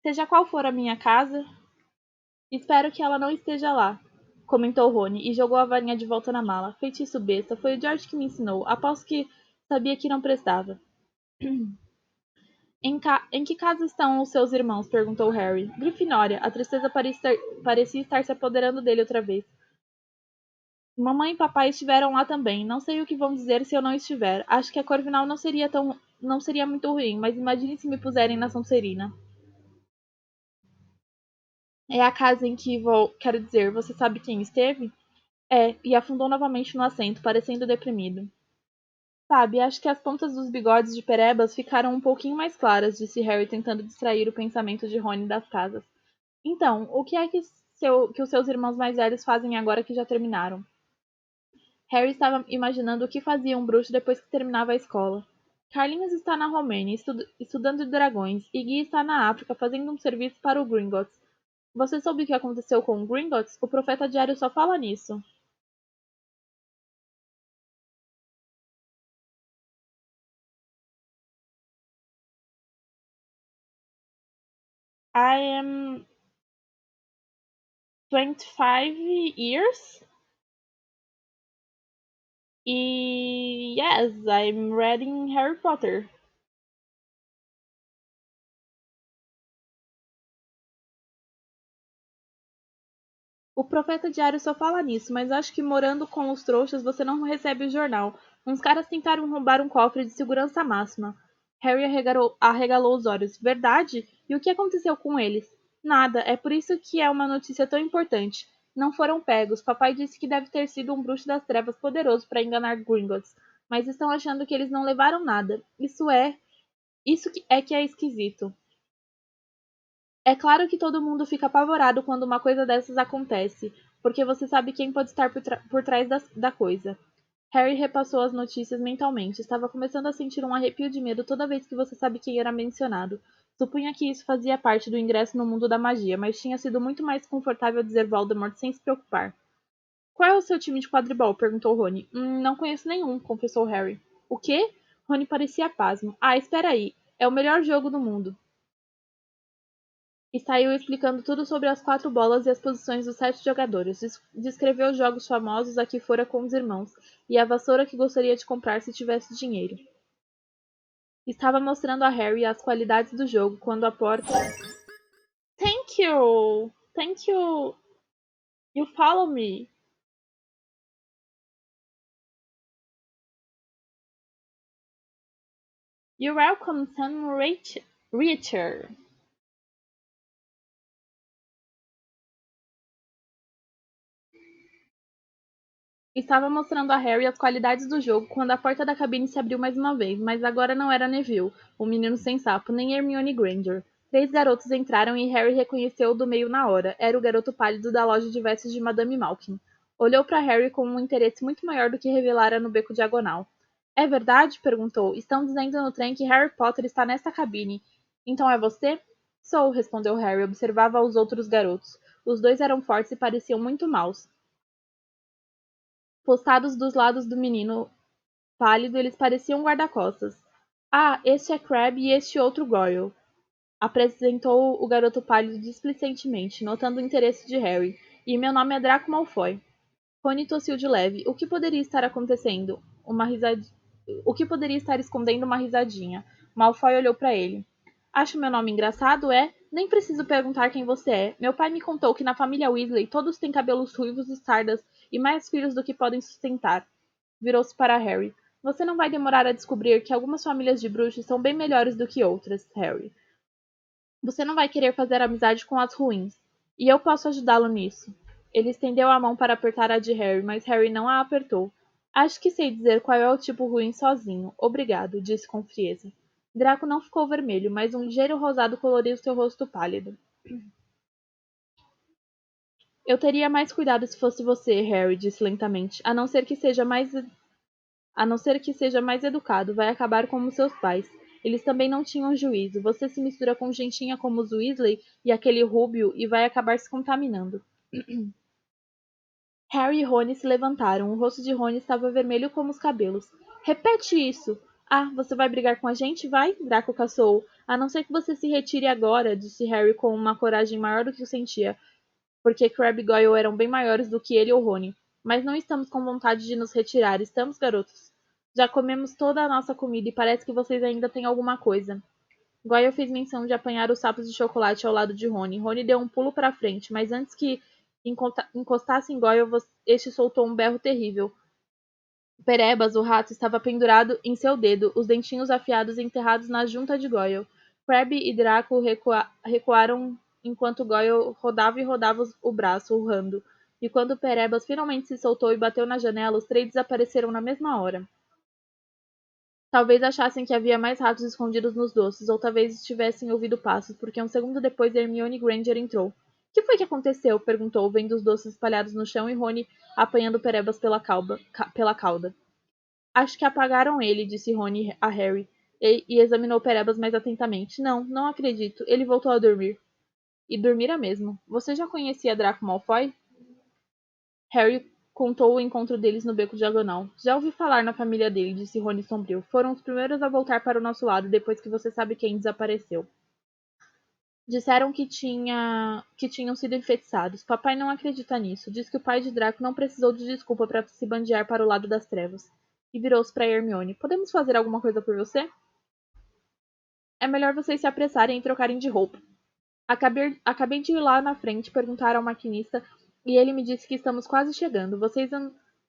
Seja qual for a minha casa, espero que ela não esteja lá, comentou Rony e jogou a varinha de volta na mala. Feitiço besta, foi o George que me ensinou. Aposto que sabia que não prestava. Em que casa estão os seus irmãos? Perguntou Harry. Grifinória. A tristeza parecia estar se apoderando dele outra vez. Mamãe e papai estiveram lá também. Não sei o que vão dizer se eu não estiver. Acho que a Corvinal não seria muito ruim, mas imagine se me puserem na Sonserina. É a casa em que vou. Quero dizer, você sabe quem esteve? É, e afundou novamente no assento, parecendo deprimido. Sabe, acho que as pontas dos bigodes de Perebas ficaram um pouquinho mais claras, disse Harry, tentando distrair o pensamento de Rony das casas. Então, o que é que os seus irmãos mais velhos fazem agora que já terminaram? Harry estava imaginando o que fazia um bruxo depois que terminava a escola. Carlinhos está na Romênia, estudando dragões, e Guy está na África, fazendo um serviço para o Gringotts. Você soube o que aconteceu com o Gringotts? O profeta diário só fala nisso. I am 25 years. Yes, I'm reading Harry Potter. O profeta diário só fala nisso, mas acho que morando com os trouxas você não recebe o jornal. Uns caras tentaram roubar um cofre de segurança máxima. Harry arregalou os olhos. Verdade? E o que aconteceu com eles? Nada, é por isso que é uma notícia tão importante. Não foram pegos. Papai disse que deve ter sido um bruxo das trevas poderoso para enganar Gringotts, mas estão achando que eles não levaram nada. Isso que é esquisito. É claro que todo mundo fica apavorado quando uma coisa dessas acontece, porque você sabe quem pode estar por trás da coisa. Harry repassou as notícias mentalmente. Estava começando a sentir um arrepio de medo toda vez que você sabe quem era mencionado. Supunha que isso fazia parte do ingresso no mundo da magia, mas tinha sido muito mais confortável dizer Voldemort sem se preocupar. Qual é o seu time de quadribol? Perguntou Rony. Não conheço nenhum, confessou Harry. O quê? Rony parecia pasmo. Ah, espera aí. É o melhor jogo do mundo. E saiu explicando tudo sobre as 4 bolas e as posições dos 7 jogadores. Descreveu os jogos famosos a que fora com os irmãos e a vassoura que gostaria de comprar se tivesse dinheiro. Estava mostrando a Harry as qualidades do jogo quando a porta. Thank you! Thank you! You follow me! You're welcome, Sam Richter! Estava mostrando a Harry as qualidades do jogo quando a porta da cabine se abriu mais uma vez, mas agora não era Neville, o menino sem sapo, nem Hermione Granger. 3 garotos entraram e Harry reconheceu o do meio na hora. Era o garoto pálido da loja de vestes de Madame Malkin. Olhou para Harry com um interesse muito maior do que revelara no beco diagonal. É verdade? Perguntou. Estão dizendo no trem que Harry Potter está nesta cabine. Então é você? Sou, respondeu Harry. Observava os outros garotos. Os dois eram fortes e pareciam muito maus. Postados dos lados do menino pálido, eles pareciam guarda-costas. Ah, este é Crabbe e este outro Goyle, apresentou o garoto pálido displicentemente, notando o interesse de Harry. E meu nome é Draco Malfoy. Rony tossiu de leve. O que poderia estar acontecendo? O que poderia estar escondendo uma risadinha? Malfoy olhou para ele. Acha o meu nome engraçado, é? Nem preciso perguntar quem você é. Meu pai me contou que na família Weasley todos têm cabelos ruivos e sardas e mais filhos do que podem sustentar. Virou-se para Harry. Você não vai demorar a descobrir que algumas famílias de bruxos são bem melhores do que outras, Harry. Você não vai querer fazer amizade com as ruins. E eu posso ajudá-lo nisso. Ele estendeu a mão para apertar a de Harry, mas Harry não a apertou. Acho que sei dizer qual é o tipo ruim sozinho. Obrigado, disse com frieza. Draco não ficou vermelho, mas um ligeiro rosado coloriu seu rosto pálido. Eu teria mais cuidado se fosse você, Harry, disse lentamente, a não ser que seja mais educado, vai acabar como seus pais. Eles também não tinham juízo. Você se mistura com gentinha como os Weasley e aquele Rúbio e vai acabar se contaminando. Harry e Rony se levantaram. O rosto de Rony estava vermelho como os cabelos. Repete isso! Ah, você vai brigar com a gente, vai? Draco caçou. A não ser que você se retire agora, disse Harry com uma coragem maior do que o sentia, porque Crabbe e Goyle eram bem maiores do que ele ou Rony. Mas não estamos com vontade de nos retirar, estamos, garotos? Já comemos toda a nossa comida e parece que vocês ainda têm alguma coisa. Goyle fez menção de apanhar os sapos de chocolate ao lado de Rony. Rony deu um pulo para frente, mas antes que encostasse em Goyle, este soltou um berro terrível. Perebas, o rato, estava pendurado em seu dedo, os dentinhos afiados enterrados na junta de Goyle. Crabbe e Draco recuaram enquanto Goyle rodava e rodava o braço, urrando. E quando Perebas finalmente se soltou e bateu na janela, os 3 desapareceram na mesma hora. Talvez achassem que havia mais ratos escondidos nos doces, ou talvez tivessem ouvido passos, porque um segundo depois Hermione Granger entrou. Que foi que aconteceu? Perguntou, vendo os doces espalhados no chão e Rony apanhando Perebas pela cauda. Acho que apagaram ele, disse Rony a Harry, e examinou Perebas mais atentamente. Não, não acredito. Ele voltou a dormir. E dormira mesmo. Você já conhecia Draco Malfoy? Harry contou o encontro deles no beco diagonal. Já ouvi falar na família dele, disse Rony sombrio. Foram os primeiros a voltar para o nosso lado depois que você sabe quem desapareceu. Disseram que tinham sido enfeitiçados. Papai não acredita nisso. Diz que o pai de Draco não precisou de desculpa para se bandear para o lado das trevas. E virou-se para Hermione. Podemos fazer alguma coisa por você? É melhor vocês se apressarem e trocarem de roupa. Acabei de ir lá na frente perguntar ao maquinista e ele me disse que estamos quase chegando. Vocês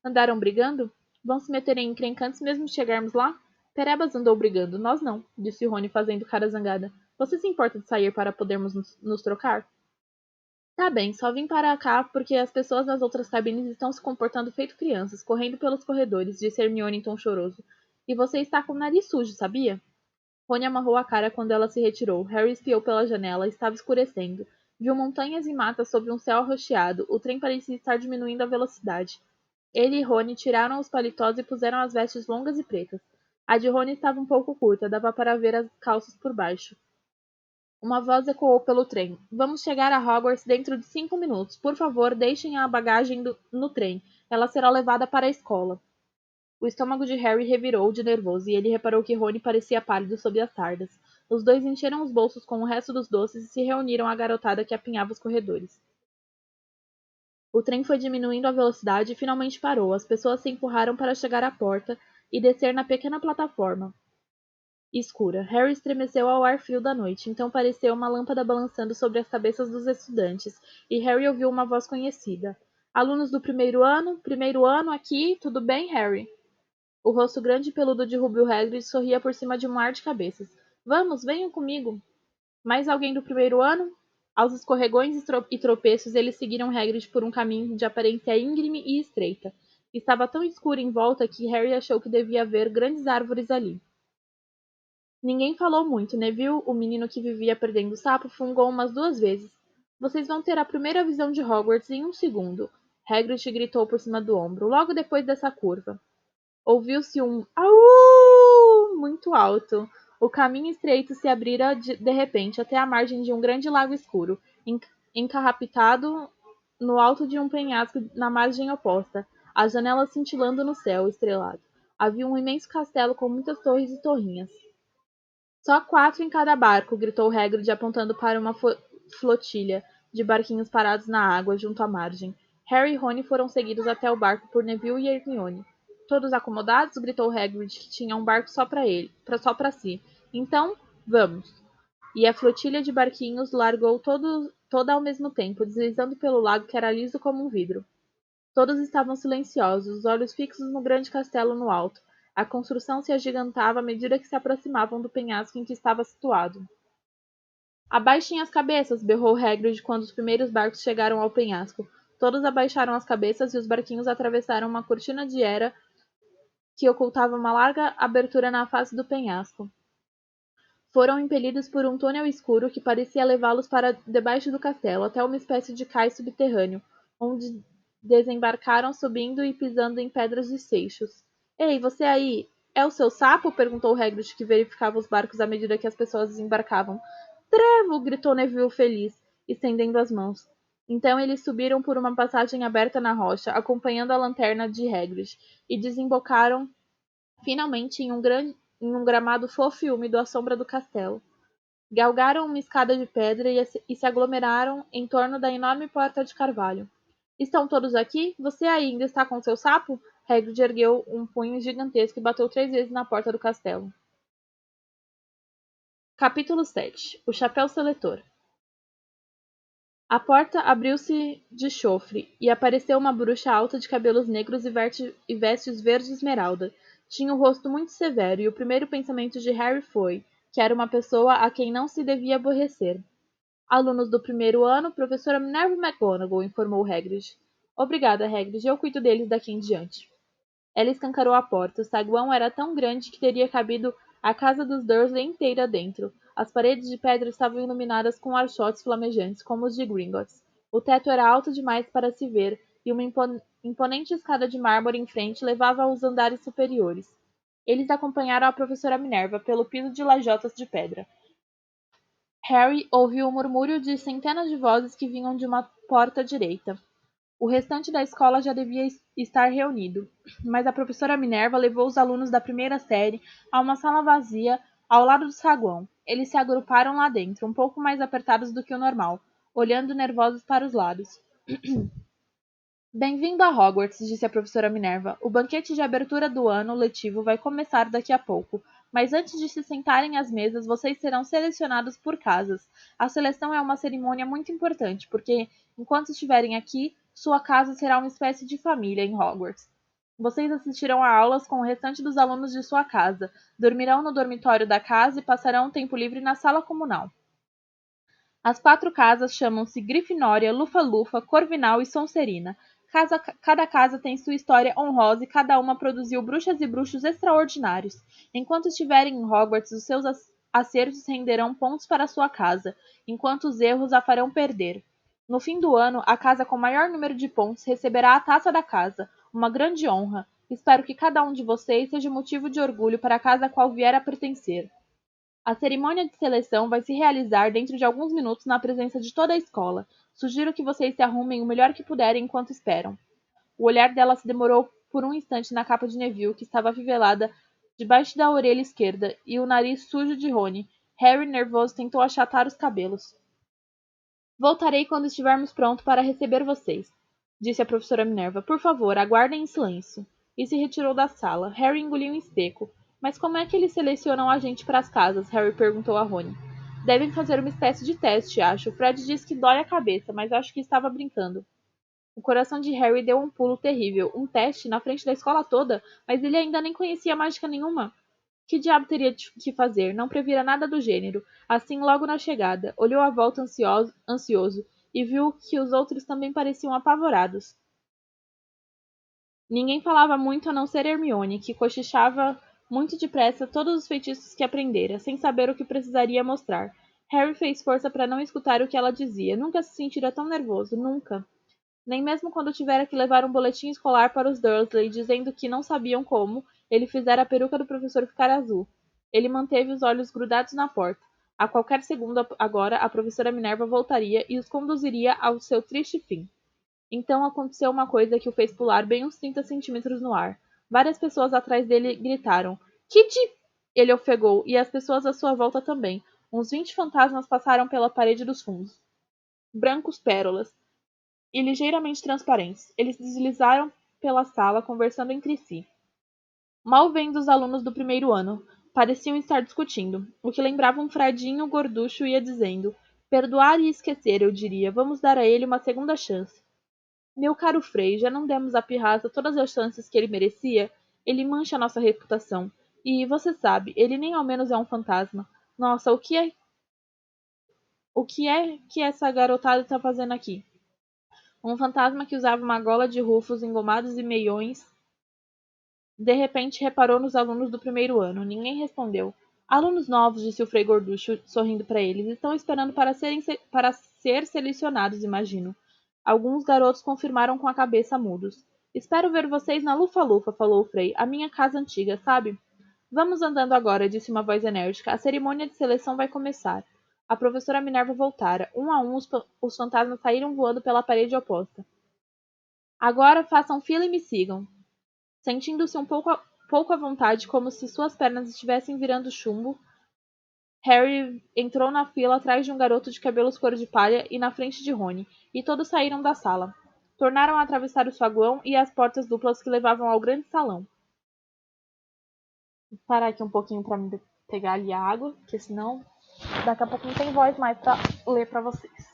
andaram brigando? Vão se meter em encrenca antes mesmo de chegarmos lá? Perebas andou brigando, nós não, disse Rony fazendo cara zangada. Você se importa de sair para podermos nos trocar? Tá bem, só vim para cá porque as pessoas nas outras cabines estão se comportando feito crianças, correndo pelos corredores, disse Hermione em tom choroso. E você está com o nariz sujo, sabia? Rony amarrou a cara quando ela se retirou. Harry espiou pela janela. Estava escurecendo. Viu montanhas e matas sob um céu arroxeado. O trem parecia estar diminuindo a velocidade. Ele e Rony tiraram os paletós e puseram as vestes longas e pretas. A de Rony estava um pouco curta, dava para ver as calças por baixo. Uma voz ecoou pelo trem. Vamos chegar a Hogwarts dentro de 5 minutos. Por favor, deixem a bagagem no trem. Ela será levada para a escola. O estômago de Harry revirou de nervoso e ele reparou que Rony parecia pálido sob as sardas. Os dois encheram os bolsos com o resto dos doces e se reuniram à garotada que apinhava os corredores. O trem foi diminuindo a velocidade e finalmente parou. As pessoas se empurraram para chegar à porta e descer na pequena plataforma escura. Harry estremeceu ao ar frio da noite, então pareceu uma lâmpada balançando sobre as cabeças dos estudantes, e Harry ouviu uma voz conhecida. Alunos do primeiro ano aqui, tudo bem, Harry? O rosto grande e peludo de Rubio Hagrid sorria por cima de um mar de cabeças. Vamos, venham comigo. Mais alguém do primeiro ano? Aos escorregões e tropeços, eles seguiram Hagrid por um caminho de aparência íngreme e estreita. Estava tão escuro em volta que Harry achou que devia haver grandes árvores ali. Ninguém falou muito. Neville, o menino que vivia perdendo o sapo, fungou umas 2 vezes. Vocês vão ter a primeira visão de Hogwarts em 1 segundo. Hagrid gritou por cima do ombro, logo depois dessa curva. Ouviu-se um "Au!" muito alto. O caminho estreito se abrira de repente até a margem de um grande lago escuro, encarrapitado no alto de um penhasco na margem oposta, as janelas cintilando no céu estrelado. Havia um imenso castelo com muitas torres e torrinhas. Só 4 em cada barco, gritou Hagrid apontando para uma flotilha de barquinhos parados na água junto à margem. Harry e Rony foram seguidos até o barco por Neville e Hermione. Todos acomodados? Gritou Hagrid, que tinha um barco só para ele, só para si. Então, vamos. E a flotilha de barquinhos largou toda ao mesmo tempo, deslizando pelo lago que era liso como um vidro. Todos estavam silenciosos, os olhos fixos no grande castelo no alto. A construção se agigantava à medida que se aproximavam do penhasco em que estava situado. Abaixem as cabeças! Berrou Hagrid quando os primeiros barcos chegaram ao penhasco. Todos abaixaram as cabeças e os barquinhos atravessaram uma cortina de era que ocultava uma larga abertura na face do penhasco. Foram impelidos por um túnel escuro que parecia levá-los para debaixo do castelo, até uma espécie de cais subterrâneo, onde desembarcaram subindo e pisando em pedras de seixos. Ei, você aí! É o seu sapo? Perguntou Hagrid, que verificava os barcos à medida que as pessoas desembarcavam. Trevo! Gritou Neville feliz, estendendo as mãos. Então eles subiram por uma passagem aberta na rocha, acompanhando a lanterna de Hagrid, e desembocaram finalmente em um gramado fofo e úmido à sombra do castelo. Galgaram uma escada de pedra e se aglomeraram em torno da enorme porta de carvalho. Estão todos aqui? Você ainda está com seu sapo? Hagrid ergueu um punho gigantesco e bateu 3 vezes na porta do castelo. Capítulo 7. O Chapéu Seletor. A porta abriu-se de chofre, e apareceu uma bruxa alta de cabelos negros e vestes verde esmeralda. Tinha o rosto muito severo, e o primeiro pensamento de Harry foi que era uma pessoa a quem não se devia aborrecer. Alunos do primeiro ano, professora Minerva McGonagall, informou Hagrid. Obrigada, Hagrid, eu cuido deles daqui em diante. Ela escancarou a porta. O saguão era tão grande que teria cabido a casa dos Dursley inteira dentro. As paredes de pedra estavam iluminadas com archotes flamejantes, como os de Gringotts. O teto era alto demais para se ver, e uma imponente escada de mármore em frente levava aos andares superiores. Eles acompanharam a professora Minerva pelo piso de lajotas de pedra. Harry ouviu o murmúrio de centenas de vozes que vinham de uma porta à direita. O restante da escola já devia estar reunido, mas a professora Minerva levou os alunos da primeira série a uma sala vazia ao lado do saguão. Eles se agruparam lá dentro, um pouco mais apertados do que o normal, olhando nervosos para os lados. Bem-vindo a Hogwarts, disse a professora Minerva. O banquete de abertura do ano letivo vai começar daqui a pouco, mas antes de se sentarem às mesas, vocês serão selecionados por casas. A seleção é uma cerimônia muito importante, porque, enquanto estiverem aqui, sua casa será uma espécie de família em Hogwarts. Vocês assistirão a aulas com o restante dos alunos de sua casa, dormirão no dormitório da casa e passarão um tempo livre na sala comunal. As 4 casas chamam-se Grifinória, Lufa-Lufa, Corvinal e Sonserina. Cada casa tem sua história honrosa e cada uma produziu bruxas e bruxos extraordinários. Enquanto estiverem em Hogwarts, os seus acertos renderão pontos para sua casa, enquanto os erros a farão perder. No fim do ano, a casa com maior número de pontos receberá a taça da casa, uma grande honra. Espero que cada um de vocês seja motivo de orgulho para a casa a qual vier a pertencer. A cerimônia de seleção vai se realizar dentro de alguns minutos na presença de toda a escola. Sugiro que vocês se arrumem o melhor que puderem enquanto esperam. O olhar dela se demorou por um instante na capa de Neville, que estava afivelada debaixo da orelha esquerda, e o nariz sujo de Rony. Harry, nervoso, tentou achatar os cabelos. Voltarei quando estivermos prontos para receber vocês, disse a professora Minerva. Por favor, aguardem em silêncio. E se retirou da sala. Harry engoliu em seco. Mas como é que eles selecionam a gente para as casas? Harry perguntou a Rony. Devem fazer uma espécie de teste, acho. Fred disse que dói a cabeça, mas acho que estava brincando. O coração de Harry deu um pulo terrível. Um teste na frente da escola toda? Mas ele ainda nem conhecia mágica nenhuma. Que diabo teria que fazer? Não previra nada do gênero. Assim, logo na chegada, olhou à volta ansioso e viu que os outros também pareciam apavorados. Ninguém falava muito a não ser Hermione, que cochichava muito depressa todos os feitiços que aprendera, sem saber o que precisaria mostrar. Harry fez força para não escutar o que ela dizia. Nunca se sentira tão nervoso, nunca. Nem mesmo quando tivera que levar um boletim escolar para os Dursley, dizendo que não sabiam como ele fizera a peruca do professor ficar azul. Ele manteve os olhos grudados na porta. A qualquer segundo agora, a professora Minerva voltaria e os conduziria ao seu triste fim. Então aconteceu uma coisa que o fez pular bem uns 30 centímetros no ar. Várias pessoas atrás dele gritaram. Kitty! Ele ofegou, e as pessoas à sua volta também. Uns 20 fantasmas passaram pela parede dos fundos. Brancos pérolas e ligeiramente transparentes. Eles deslizaram pela sala, conversando entre si. Mal vendo os alunos do primeiro ano, pareciam estar discutindo. O que lembrava um fradinho gorducho ia dizendo: perdoar e esquecer, eu diria. Vamos dar a ele uma segunda chance. Meu caro Frei, já não demos a Pirraça todas as chances que ele merecia? Ele mancha nossa reputação. E, você sabe, ele nem ao menos é um fantasma. Nossa, o que é que essa garotada está fazendo aqui? Um fantasma que usava uma gola de rufos engomados e meiões, de repente reparou nos alunos do primeiro ano. Ninguém respondeu. Alunos novos, disse o Frei Gorducho, sorrindo para eles, estão esperando para ser selecionados, imagino. Alguns garotos confirmaram com a cabeça mudos. Espero ver vocês na Lufa-Lufa, falou o Frei. A minha casa antiga, sabe? Vamos andando agora, disse uma voz enérgica. A cerimônia de seleção vai começar. A professora Minerva voltara. Um a um, os fantasmas saíram voando pela parede oposta. Agora façam fila e me sigam. Sentindo-se pouco à vontade, como se suas pernas estivessem virando chumbo, Harry entrou na fila atrás de um garoto de cabelos cor de palha e na frente de Rony, e todos saíram da sala. Tornaram a atravessar o saguão e as portas duplas que levavam ao grande salão. Vou parar aqui um pouquinho para me pegar ali a água, porque senão daqui a pouco não tem voz mais para ler para vocês.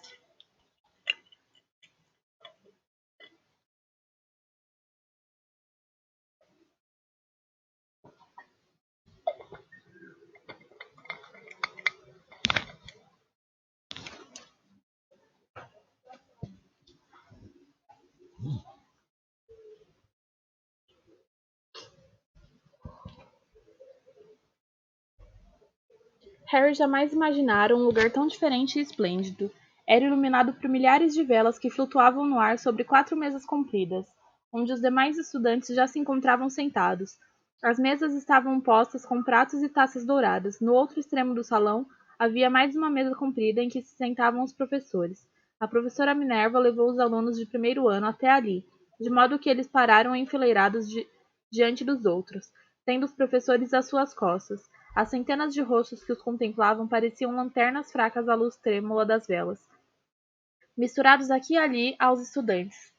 Harry jamais imaginara um lugar tão diferente e esplêndido. Era iluminado por milhares de velas que flutuavam no ar sobre 4 mesas compridas, onde os demais estudantes já se encontravam sentados. As mesas estavam postas com pratos e taças douradas. No outro extremo do salão havia mais uma mesa comprida em que se sentavam os professores. A professora Minerva levou os alunos de primeiro ano até ali, de modo que eles pararam enfileirados diante dos outros, tendo os professores às suas costas. As centenas de rostos que os contemplavam pareciam lanternas fracas à luz trêmula das velas, misturados aqui e ali aos estudantes.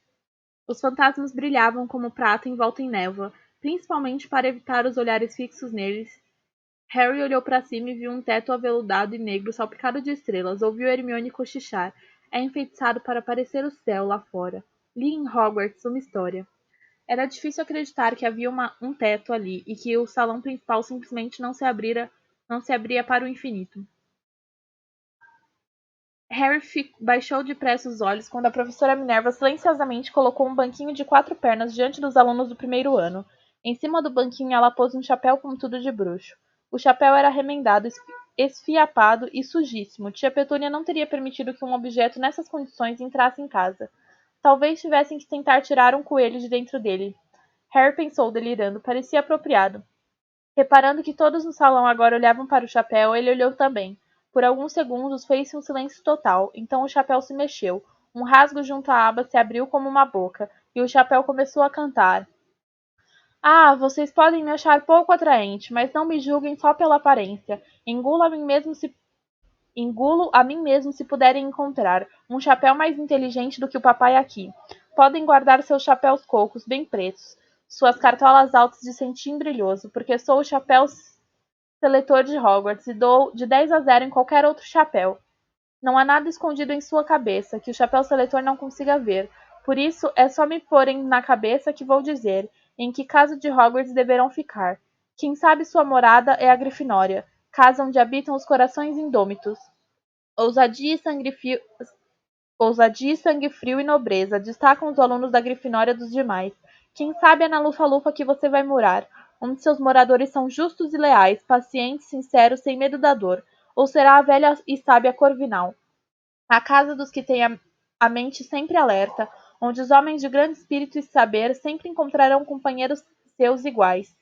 Os fantasmas brilhavam como prata envolto em névoa, principalmente para evitar os olhares fixos neles. Harry olhou para cima e viu um teto aveludado e negro salpicado de estrelas. Ouviu Hermione cochichar. É enfeitiçado para parecer o céu lá fora. Li em Hogwarts uma história. Era difícil acreditar que havia um teto ali e que o salão principal simplesmente não se abria para o infinito. Harry baixou depressa os olhos quando a professora Minerva silenciosamente colocou um banquinho de 4 pernas diante dos alunos do primeiro ano. Em cima do banquinho ela pôs um chapéu pontudo de bruxo. O chapéu era remendado, esfiapado e sujíssimo. Tia Petúnia não teria permitido que um objeto nessas condições entrasse em casa. Talvez tivessem que tentar tirar um coelho de dentro dele. Harry pensou, delirando. Parecia apropriado. Reparando que todos no salão agora olhavam para o chapéu, ele olhou também. Por alguns segundos fez-se um silêncio total. Então o chapéu se mexeu. Um rasgo junto à aba se abriu como uma boca, e o chapéu começou a cantar. Ah, vocês podem me achar pouco atraente, mas não me julguem só pela aparência. Engulo a mim mesmo se puderem encontrar um chapéu mais inteligente do que o papai aqui. Podem guardar seus chapéus cocos bem pretos, suas cartolas altas de cetim brilhoso, porque sou o chapéu seletor de Hogwarts e dou de 10 a 0 em qualquer outro chapéu. Não há nada escondido em sua cabeça que o chapéu seletor não consiga ver. Por isso, é só me porem na cabeça que vou dizer em que casa de Hogwarts deverão ficar. Quem sabe sua morada é a Grifinória, casa onde habitam os corações indômitos. Ousadia e sangue frio, e nobreza destacam os alunos da Grifinória dos demais. Quem sabe é na Lufa-Lufa que você vai morar, onde seus moradores são justos e leais, pacientes, sinceros, sem medo da dor. Ou será a velha e sábia Corvinal, a casa dos que têm a mente sempre alerta, onde os homens de grande espírito e saber sempre encontrarão companheiros seus iguais.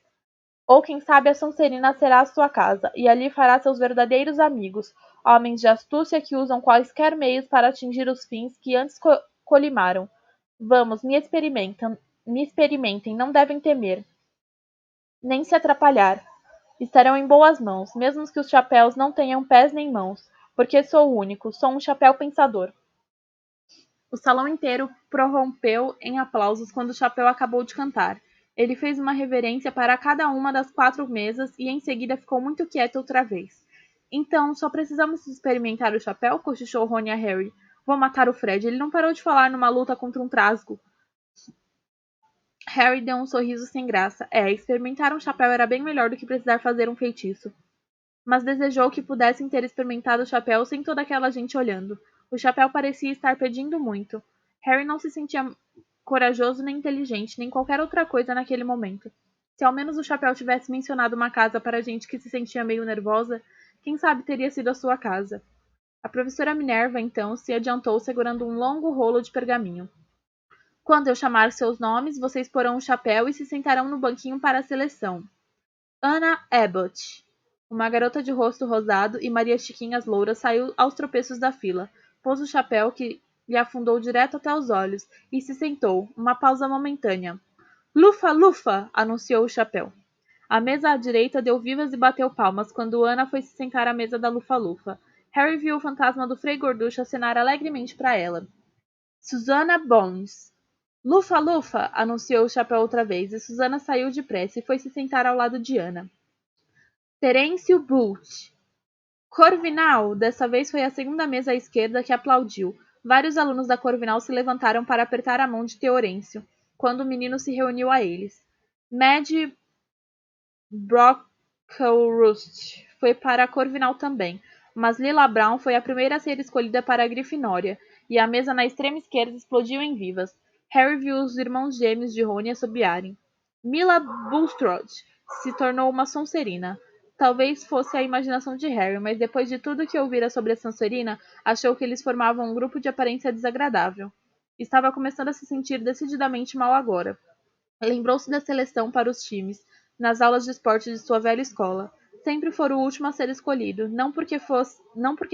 Ou quem sabe a Sonserina será a sua casa, e ali fará seus verdadeiros amigos, homens de astúcia que usam quaisquer meios para atingir os fins que antes colimaram. Vamos, me experimentem, não devem temer, nem se atrapalhar. Estarão em boas mãos, mesmo que os chapéus não tenham pés nem mãos, porque sou o único, sou um chapéu pensador. O salão inteiro prorrompeu em aplausos quando o chapéu acabou de cantar. Ele fez uma reverência para cada uma das 4 mesas e em seguida ficou muito quieto outra vez. Então, só precisamos experimentar o chapéu? Cochichou Rony a Harry. Vou matar o Fred. Ele não parou de falar numa luta contra um trasgo. Harry deu um sorriso sem graça. Experimentar um chapéu era bem melhor do que precisar fazer um feitiço. Mas desejou que pudessem ter experimentado o chapéu sem toda aquela gente olhando. O chapéu parecia estar pedindo muito. Harry não se sentia corajoso nem inteligente, nem qualquer outra coisa naquele momento. Se ao menos o chapéu tivesse mencionado uma casa para gente que se sentia meio nervosa, quem sabe teria sido a sua casa. A professora Minerva, então, se adiantou segurando um longo rolo de pergaminho. Quando eu chamar seus nomes, vocês porão o chapéu e se sentarão no banquinho para a seleção. Anna Abbott. Uma garota de rosto rosado e Maria Chiquinhas loura saiu aos tropeços da fila, pôs o chapéu que lhe afundou direto até os olhos e se sentou, uma pausa momentânea. Lufa, lufa! Anunciou o chapéu. A mesa à direita deu vivas e bateu palmas quando Ana foi se sentar à mesa da lufa-lufa. Harry viu o fantasma do Frei Gorducho acenar alegremente para ela. Susana Bones. Lufa, lufa! Anunciou o chapéu outra vez, e Susana saiu depressa e foi se sentar ao lado de Ana. Terêncio Bult. Corvinal! Dessa vez foi a segunda mesa à esquerda que aplaudiu. Vários alunos da Corvinal se levantaram para apertar a mão de Teorêncio, quando o menino se reuniu a eles. Mad Brocklehurst foi para a Corvinal também, mas Lila Brown foi a primeira a ser escolhida para a Grifinória, e a mesa na extrema esquerda explodiu em vivas. Harry viu os irmãos gêmeos de Rony assobiarem. Mila Bulstrode se tornou uma Sonserina. Talvez fosse a imaginação de Harry, mas depois de tudo que ouvira sobre a Sonserina, achou que eles formavam um grupo de aparência desagradável. Estava começando a se sentir decididamente mal agora. Lembrou-se da seleção para os times, nas aulas de esporte de sua velha escola. Sempre fora o último a ser escolhido, não porque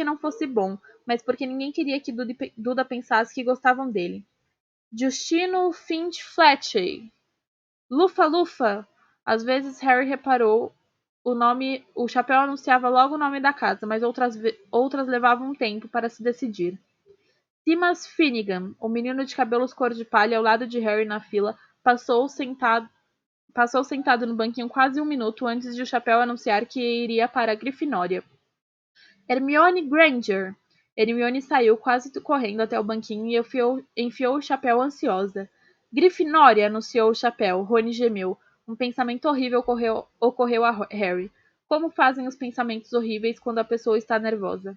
não fosse bom, mas porque ninguém queria que Duda pensasse que gostavam dele. Justino Finch Fletcher. Lufa, lufa! Às vezes Harry reparou o chapéu anunciava logo o nome da casa, mas outras levavam um tempo para se decidir. Simas Finnegan, o menino de cabelos cor de palha ao lado de Harry na fila, passou sentado no banquinho quase 1 minuto antes de o chapéu anunciar que iria para a Grifinória. Hermione Granger! Hermione saiu quase correndo até o banquinho e enfiou o chapéu ansiosa. Grifinória! Anunciou o chapéu. Rony gemeu. Um pensamento horrível ocorreu a Harry. Como fazem os pensamentos horríveis quando a pessoa está nervosa?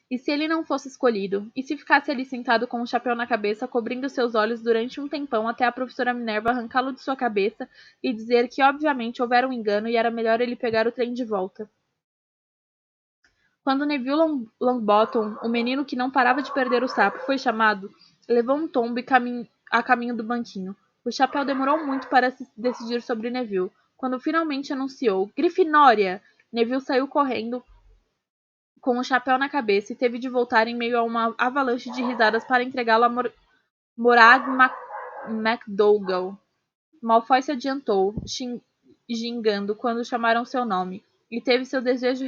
E se ele não fosse escolhido? E se ficasse ali sentado com um chapéu na cabeça, cobrindo seus olhos durante um tempão até a professora Minerva arrancá-lo de sua cabeça e dizer que obviamente houvera um engano e era melhor ele pegar o trem de volta? Quando Neville Longbottom, o menino que não parava de perder o sapo, foi chamado, levou um tombo a caminho do banquinho. O chapéu demorou muito para se decidir sobre Neville. Quando finalmente anunciou Grifinória, Neville saiu correndo com o chapéu na cabeça e teve de voltar em meio a uma avalanche de risadas para entregá-lo a Morag MacDougall. Malfoy se adiantou, gingando quando chamaram seu nome, e teve seu desejo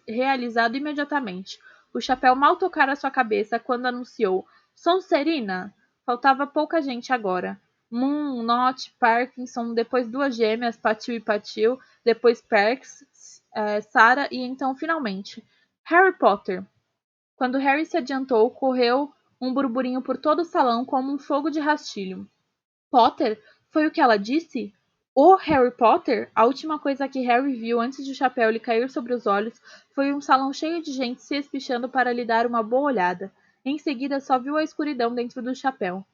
realizado imediatamente. O chapéu mal tocara sua cabeça quando anunciou Sonserina! Faltava pouca gente agora. Moon, Nott, Parkinson, depois duas gêmeas, Patil e Patil, depois Perks, Sarah e então, finalmente, Harry Potter. Quando Harry se adiantou, correu um burburinho por todo o salão como um fogo de rastilho. Potter? Foi o que ela disse? O Harry Potter? A última coisa que Harry viu antes de o chapéu lhe cair sobre os olhos foi um salão cheio de gente se espichando para lhe dar uma boa olhada. Em seguida, só viu a escuridão dentro do chapéu.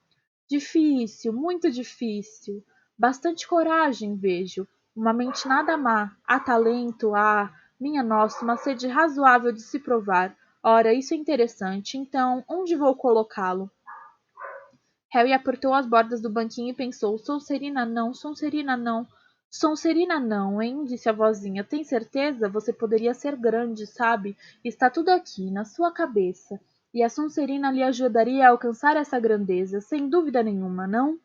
Difícil, muito difícil. Bastante coragem, vejo. Uma mente nada má. Há talento, minha nossa, uma sede razoável de se provar. Ora, isso é interessante. Então, onde vou colocá-lo? Harry apertou as bordas do banquinho e pensou: Sonserina não, Sonserina não. Sonserina não, hein? Disse a vozinha. Tem certeza? Você poderia ser grande, sabe? Está tudo aqui, na sua cabeça. E a Sonserina lhe ajudaria a alcançar essa grandeza, sem dúvida nenhuma, não?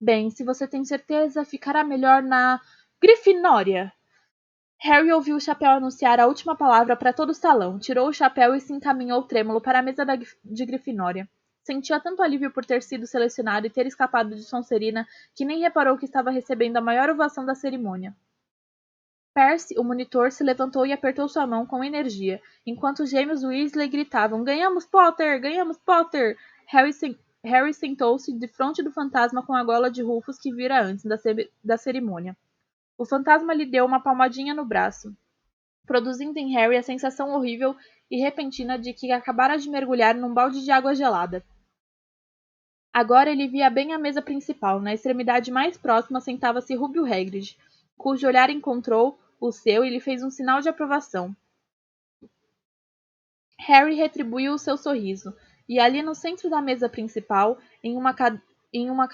Bem, se você tem certeza, ficará melhor na Grifinória. Harry ouviu o chapéu anunciar a última palavra para todo o salão, tirou o chapéu e se encaminhou trêmulo para a mesa de Grifinória. Sentia tanto alívio por ter sido selecionado e ter escapado de Sonserina que nem reparou que estava recebendo a maior ovação da cerimônia. Percy, o monitor, se levantou e apertou sua mão com energia, enquanto os gêmeos Weasley gritavam: Ganhamos, Potter! Ganhamos, Potter! Harry sentou-se defronte do fantasma com a gola de Rufus que vira antes da cerimônia. O fantasma lhe deu uma palmadinha no braço, produzindo em Harry a sensação horrível e repentina de que acabara de mergulhar num balde de água gelada. Agora ele via bem a mesa principal. Na extremidade mais próxima sentava-se Rubio Hagrid, cujo olhar encontrou o seu e lhe fez um sinal de aprovação. Harry retribuiu o seu sorriso, e ali no centro da mesa principal, em uma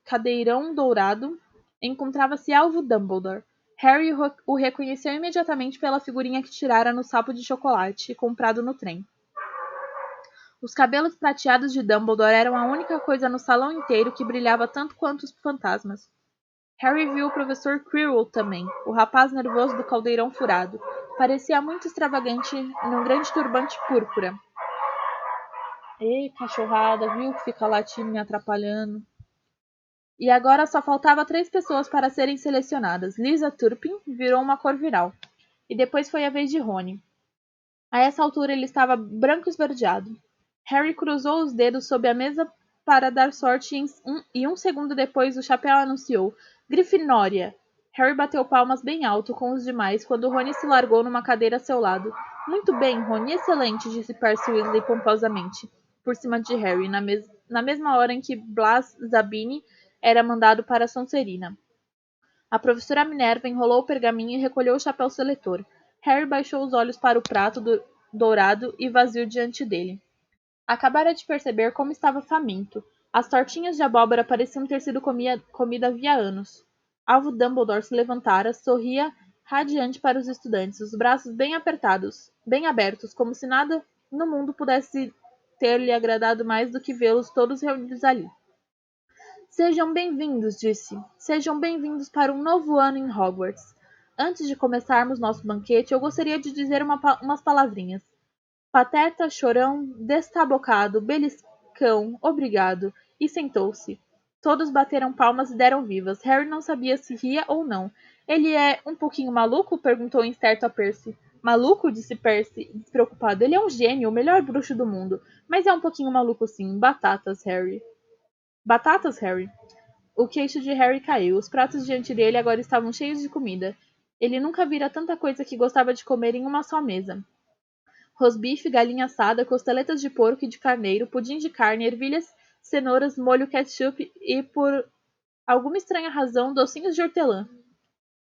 cadeirão dourado, encontrava-se Alvo Dumbledore. Harry o reconheceu imediatamente pela figurinha que tirara no sapo de chocolate, comprado no trem. Os cabelos prateados de Dumbledore eram a única coisa no salão inteiro que brilhava tanto quanto os fantasmas. Harry viu o professor Quirrell também, o rapaz nervoso do caldeirão furado. Parecia muito extravagante num grande turbante púrpura. Ei, cachorrada, viu que fica latindo me atrapalhando. E agora só faltava 3 pessoas para serem selecionadas. Lisa Turpin virou uma corviral. E depois foi a vez de Rony. A essa altura ele estava branco esverdeado. Harry cruzou os dedos sob a mesa para dar sorte e um segundo depois o chapéu anunciou Grifinória. Harry bateu palmas bem alto com os demais quando Rony se largou numa cadeira a seu lado. Muito bem, Rony, excelente, disse Percy Weasley pomposamente, por cima de Harry, na mesma hora em que Blas Zabini era mandado para Sonserina. A professora Minerva enrolou o pergaminho e recolheu o chapéu seletor. Harry baixou os olhos para o prato dourado e vazio diante dele. Acabara de perceber como estava faminto. As tortinhas de abóbora pareciam ter sido comida havia anos. Alvo Dumbledore se levantara, sorria radiante para os estudantes, os braços bem abertos, como se nada no mundo pudesse ter-lhe agradado mais do que vê-los todos reunidos ali. Sejam bem-vindos, disse. Sejam bem-vindos para um novo ano em Hogwarts. Antes de começarmos nosso banquete, eu gostaria de dizer umas palavrinhas. Pateta, chorão, destabocado, beliscão, obrigado. E sentou-se. Todos bateram palmas e deram vivas. Harry não sabia se ria ou não. Ele é um pouquinho maluco? Perguntou incerto a Percy. Maluco? Disse Percy, despreocupado. Ele é um gênio, o melhor bruxo do mundo. Mas é um pouquinho maluco sim. Batatas, Harry. Batatas, Harry. O queixo de Harry caiu. Os pratos diante dele agora estavam cheios de comida. Ele nunca vira tanta coisa que gostava de comer em uma só mesa. rosbife, galinha assada, costeletas de porco e de carneiro, pudim de carne, ervilhas, cenouras, molho ketchup e, por alguma estranha razão, docinhos de hortelã.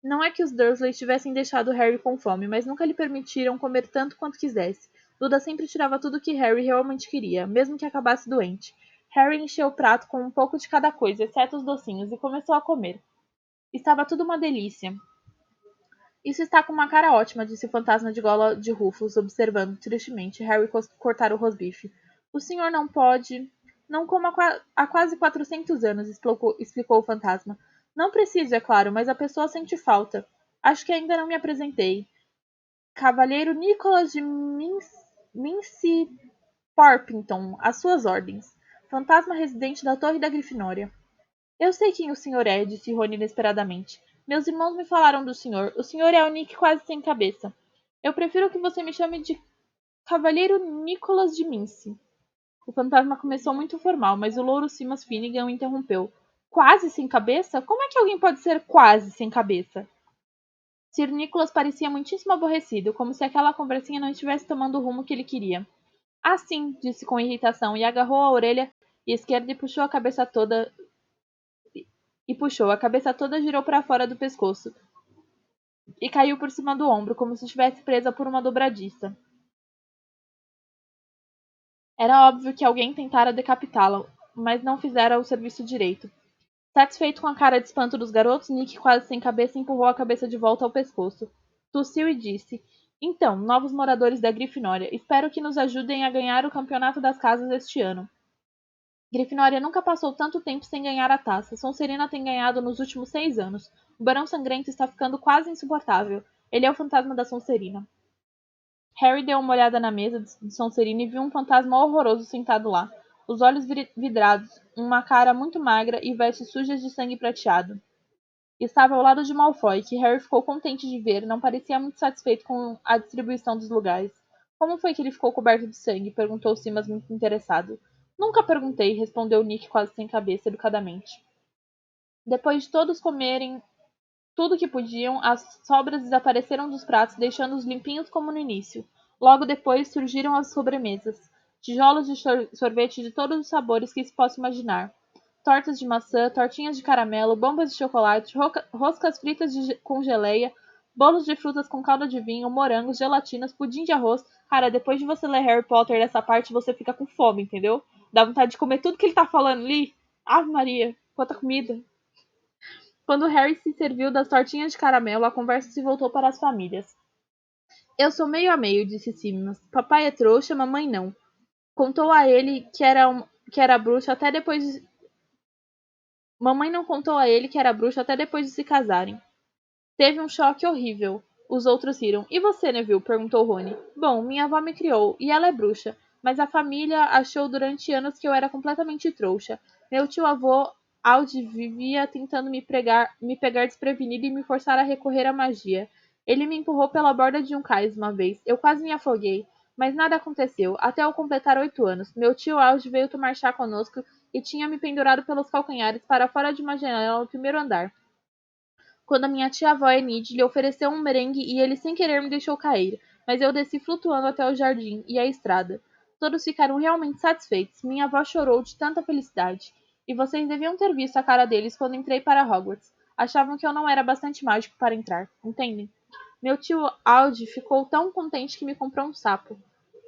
Não é que os Dursley tivessem deixado Harry com fome, mas nunca lhe permitiram comer tanto quanto quisesse. Duda sempre tirava tudo que Harry realmente queria, mesmo que acabasse doente. Harry encheu o prato com um pouco de cada coisa, exceto os docinhos, e começou a comer. Estava tudo uma delícia. Isso está com uma cara ótima, disse o fantasma de gola de Rufus, observando tristemente Harry cortar o rosbife. O senhor não pode... Não como há quase 400 anos, explicou o fantasma. Não preciso, é claro, mas a pessoa sente falta. Acho que ainda não me apresentei. Cavalheiro Nicholas de Mincy Porpington, às suas ordens. Fantasma residente da Torre da Grifinória. Eu sei quem o senhor é, disse Rony inesperadamente. Meus irmãos me falaram do senhor. O senhor é o Nick quase sem cabeça. Eu prefiro que você me chame de Cavalheiro Nicholas de Mincy. O fantasma começou muito formal, mas o louro Simas Finnegan o interrompeu. Quase sem cabeça? Como é que alguém pode ser quase sem cabeça? Sir Nicholas parecia muitíssimo aborrecido, como se aquela conversinha não estivesse tomando o rumo que ele queria. Ah, sim, disse com irritação, e agarrou a orelha esquerda e puxou a cabeça toda girou para fora do pescoço e caiu por cima do ombro, como se estivesse presa por uma dobradiça. Era óbvio que alguém tentara decapitá-la, mas não fizera o serviço direito. Satisfeito com a cara de espanto dos garotos, Nick, quase sem cabeça, empurrou a cabeça de volta ao pescoço. Tossiu e disse: Então, novos moradores da Grifinória, espero que nos ajudem a ganhar o campeonato das casas este ano. Grifinória nunca passou tanto tempo sem ganhar a taça. Sonserina tem ganhado nos últimos 6 anos. O Barão Sangrento está ficando quase insuportável. Ele é o fantasma da Sonserina. Harry deu uma olhada na mesa de Sonserina e viu um fantasma horroroso sentado lá. Os olhos vidrados, uma cara muito magra e vestes sujas de sangue prateado. Estava ao lado de Malfoy, que Harry ficou contente de ver, não parecia muito satisfeito com a distribuição dos lugares. Como foi que ele ficou coberto de sangue? Perguntou Simas muito interessado. Nunca perguntei, respondeu Nick quase sem cabeça, educadamente. Depois de todos comerem tudo que podiam, as sobras desapareceram dos pratos, deixando-os limpinhos como no início. Logo depois surgiram as sobremesas. Tijolos de sorvete de todos os sabores que se possa imaginar. Tortas de maçã, tortinhas de caramelo, bombas de chocolate, roscas fritas com geleia, bolos de frutas com calda de vinho, morangos, gelatinas, pudim de arroz. Cara, depois de você ler Harry Potter nessa parte, você fica com fome, entendeu? Dá vontade de comer tudo que ele tá falando ali. Ave Maria, quanta comida. Quando Harry se serviu das tortinhas de caramelo, a conversa se voltou para as famílias. Eu sou meio a meio, disse Simas. Papai é trouxa, mamãe não. Contou a ele que era bruxa até depois de... Mamãe não contou a ele que era bruxa até depois de se casarem. Teve um choque horrível. Os outros riram. E você, Neville? Perguntou Rony. Bom, minha avó me criou, e ela é bruxa. Mas a família achou durante anos que eu era completamente trouxa. Meu tio-avô, Aldi, vivia tentando me pegar desprevenido e me forçar a recorrer à magia. Ele me empurrou pela borda de um cais uma vez. Eu quase me afoguei. Mas nada aconteceu, até eu completar 8 anos. Meu tio Aldi veio tomar chá conosco e tinha me pendurado pelos calcanhares para fora de uma janela no primeiro andar quando a minha tia-avó Enid lhe ofereceu um merengue e ele sem querer me deixou cair, mas eu desci flutuando até o jardim e a estrada. Todos ficaram realmente satisfeitos. Minha avó chorou de tanta felicidade. E vocês deviam ter visto a cara deles quando entrei para Hogwarts. Achavam que eu não era bastante mágico para entrar, entendem? Meu tio Aldi ficou tão contente que me comprou um sapo.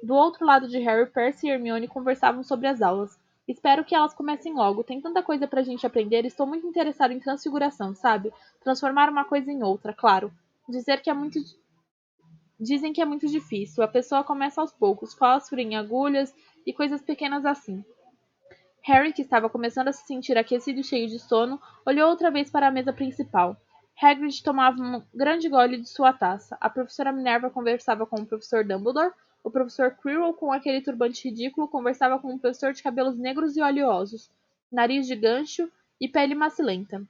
Do outro lado de Harry, Percy e Hermione conversavam sobre as aulas. Espero que elas comecem logo. Tem tanta coisa pra gente aprender. Estou muito interessado em transfiguração, sabe? Transformar uma coisa em outra, claro. Dizer que é muito. Dizem que é muito difícil. A pessoa começa aos poucos, fósforo em agulhas e coisas pequenas assim. Harry, que estava começando a se sentir aquecido e cheio de sono, olhou outra vez para a mesa principal. Hagrid tomava um grande gole de sua taça. A professora Minerva conversava com o professor Dumbledore. O professor Quirrell, com aquele turbante ridículo, conversava com o professor de cabelos negros e oleosos, nariz de gancho e pele macilenta.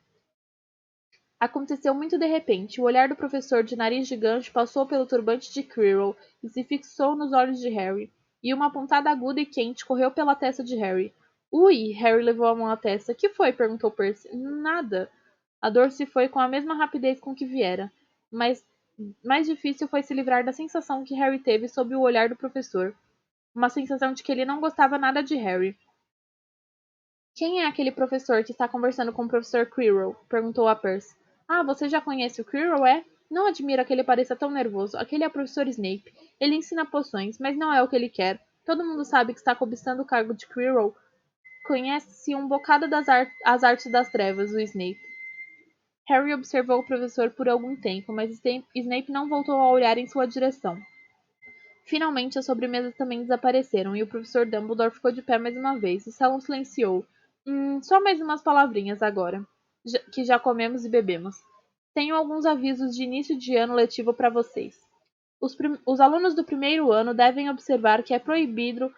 Aconteceu muito de repente. O olhar do professor de nariz de gancho passou pelo turbante de Quirrell e se fixou nos olhos de Harry. E uma pontada aguda e quente correu pela testa de Harry. Ui! Harry levou a mão à testa. Que foi? Perguntou Percy. Nada. A dor se foi com a mesma rapidez com que viera. Mas Mais difícil foi se livrar da sensação que Harry teve sob o olhar do professor, uma sensação de que ele não gostava nada de Harry. Quem é aquele professor que está conversando com o professor Quirrell? Perguntou a Percy. Ah, você já conhece o Quirrell, é? Não admira que ele pareça tão nervoso. Aquele é o professor Snape. Ele ensina poções, mas não é o que ele quer. Todo mundo sabe que está cobiçando o cargo de Quirrell. Conhece-se um bocado das as artes das trevas, o Snape. Harry observou o professor por algum tempo, mas Snape não voltou a olhar em sua direção. Finalmente, as sobremesas também desapareceram e o professor Dumbledore ficou de pé mais uma vez. O salão silenciou. Só mais umas palavrinhas agora, que já comemos e bebemos. Tenho alguns avisos de início de ano letivo para vocês. Os alunos do primeiro ano devem observar que é proibido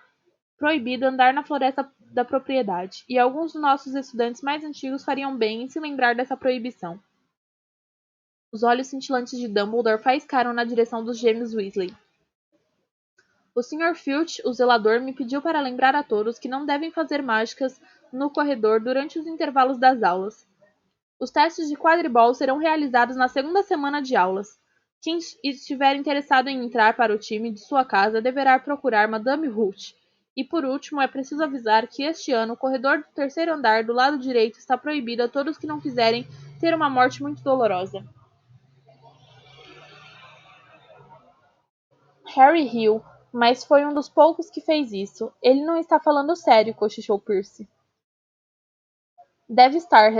andar na floresta da propriedade, e alguns dos nossos estudantes mais antigos fariam bem em se lembrar dessa proibição. Os olhos cintilantes de Dumbledore faiscaram na direção dos gêmeos Weasley. O Sr. Filch, o zelador, me pediu para lembrar a todos que não devem fazer mágicas no corredor durante os intervalos das aulas. Os testes de quadribol serão realizados na segunda semana de aulas. Quem estiver interessado em entrar para o time de sua casa deverá procurar Madame Hooch. E por último, é preciso avisar que este ano o corredor do terceiro andar do lado direito está proibido a todos que não quiserem ter uma morte muito dolorosa. Harry riu, mas foi um dos poucos que fez isso. Ele não está falando sério, cochichou Percy. Deve estar,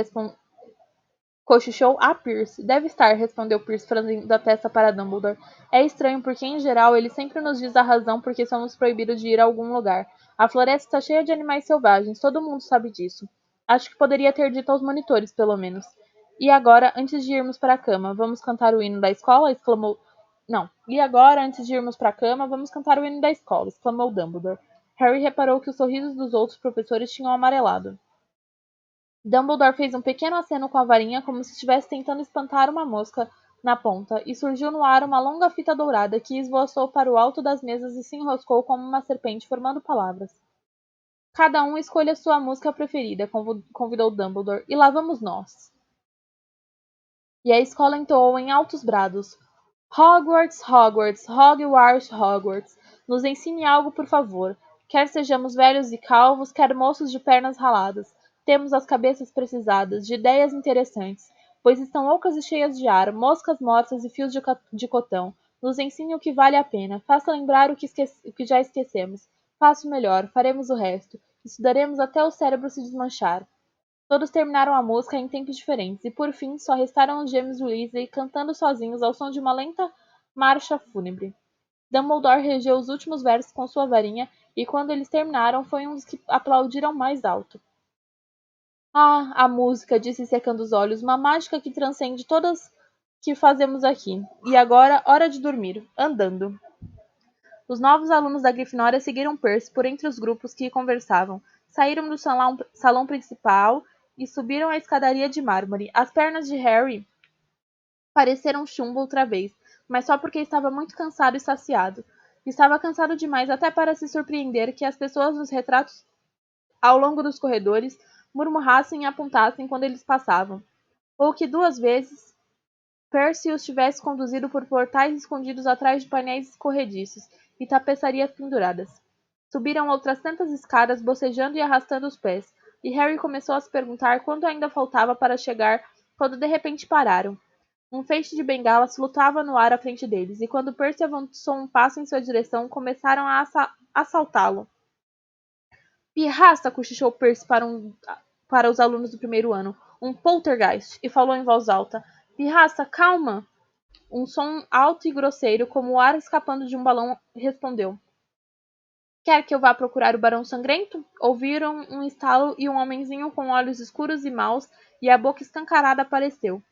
cochichou a Percy. Deve estar, respondeu Percy, franzindo a testa para Dumbledore. É estranho porque, em geral, ele sempre nos diz a razão porque somos proibidos de ir a algum lugar. A floresta está cheia de animais selvagens, todo mundo sabe disso. Acho que poderia ter dito aos monitores, pelo menos. E agora, antes de irmos para a cama, vamos cantar o hino da escola? Exclamou. Não. E agora, antes de irmos para a cama, vamos cantar o hino da escola, exclamou Dumbledore. Harry reparou que os sorrisos dos outros professores tinham amarelado. Dumbledore fez um pequeno aceno com a varinha como se estivesse tentando espantar uma mosca na ponta, e surgiu no ar uma longa fita dourada que esvoaçou para o alto das mesas e se enroscou como uma serpente, formando palavras. Cada um escolha sua música preferida, convidou Dumbledore, e lá vamos nós. E a escola entoou em altos brados. Hogwarts, Hogwarts, Hogwarts, Hogwarts. Nos ensine algo, por favor. Quer sejamos velhos e calvos, quer moços de pernas raladas. Temos as cabeças precisadas de ideias interessantes, pois estão ocas e cheias de ar, moscas mortas e fios de cotão. Nos ensine o que vale a pena. Faça lembrar o que já esquecemos. Faça o melhor, faremos o resto. Estudaremos até o cérebro se desmanchar. Todos terminaram a música em tempos diferentes, e por fim só restaram os gêmeos Weasley cantando sozinhos ao som de uma lenta marcha fúnebre. Dumbledore regeu os últimos versos com sua varinha, e quando eles terminaram, foi um dos que aplaudiram mais alto. Ah, a música, disse secando os olhos, uma mágica que transcende todas que fazemos aqui. E agora, hora de dormir, andando. Os novos alunos da Grifinória seguiram Percy por entre os grupos que conversavam. Saíram do salão principal e subiram a escadaria de mármore. As pernas de Harry pareceram chumbo outra vez, mas só porque estava muito cansado e saciado. Estava cansado demais até para se surpreender que as pessoas nos retratos ao longo dos corredores murmurassem e apontassem quando eles passavam, ou que 2 vezes Percy os tivesse conduzido por portais escondidos atrás de painéis escorrediços e tapeçarias penduradas. Subiram outras tantas escadas, bocejando e arrastando os pés, e Harry começou a se perguntar quanto ainda faltava para chegar, quando de repente pararam. Um feixe de bengalas flutuava no ar à frente deles, e quando Percy avançou um passo em sua direção, começaram a assaltá-lo. Pirraça! Cochichou Percy para os alunos do primeiro ano. Um poltergeist! E falou em voz alta. Pirraça, calma! Um som alto e grosseiro, como o ar escapando de um balão, respondeu. Quer que eu vá procurar o Barão Sangrento? Ouviram um estalo e um homenzinho com olhos escuros e maus e a boca escancarada apareceu,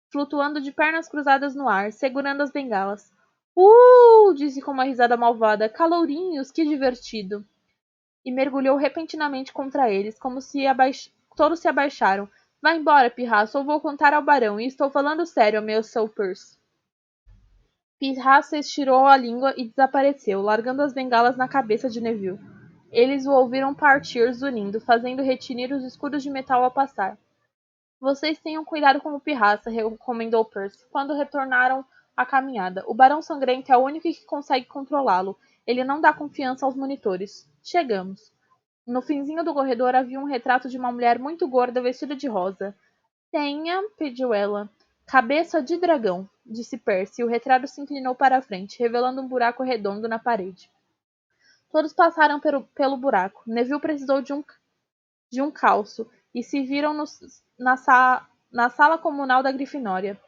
flutuando de pernas cruzadas no ar, segurando as bengalas. Disse com uma risada malvada. Calourinhos, que divertido! E mergulhou repentinamente contra eles, como se todos se abaixaram. Vá embora, pirraça, ou vou contar ao barão, e estou falando sério, meu Sr. Percy. Pirraça estirou a língua e desapareceu, largando as bengalas na cabeça de Neville. Eles o ouviram partir, zunindo, fazendo retinir os escudos de metal ao passar. Vocês tenham cuidado com o pirraça, recomendou Percy. Quando retornaram a caminhada. O Barão Sangrento é o único que consegue controlá-lo. Ele não dá confiança aos monitores. Chegamos. No finzinho do corredor havia um retrato de uma mulher muito gorda vestida de rosa. Tenha, pediu ela. Cabeça de dragão, disse Percy, e o retrato se inclinou para a frente, revelando um buraco redondo na parede. Todos passaram pelo buraco. Neville precisou de um calço, e se viram na sala comunal da Grifinória.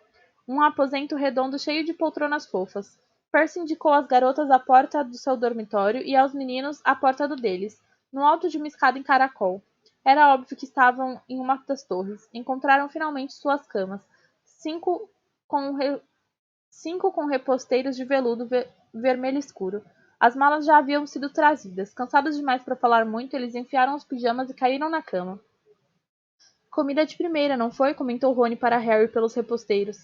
Um aposento redondo cheio de poltronas fofas. Percy indicou às garotas a porta do seu dormitório e aos meninos a porta do deles, no alto de uma escada em caracol. Era óbvio que estavam em uma das torres. Encontraram finalmente suas camas, cinco com, re... cinco com reposteiros de veludo vermelho escuro. As malas já haviam sido trazidas. Cansados demais para falar muito, eles enfiaram os pijamas e caíram na cama. Comida de primeira, não foi? Comentou Rony para Harry pelos reposteiros.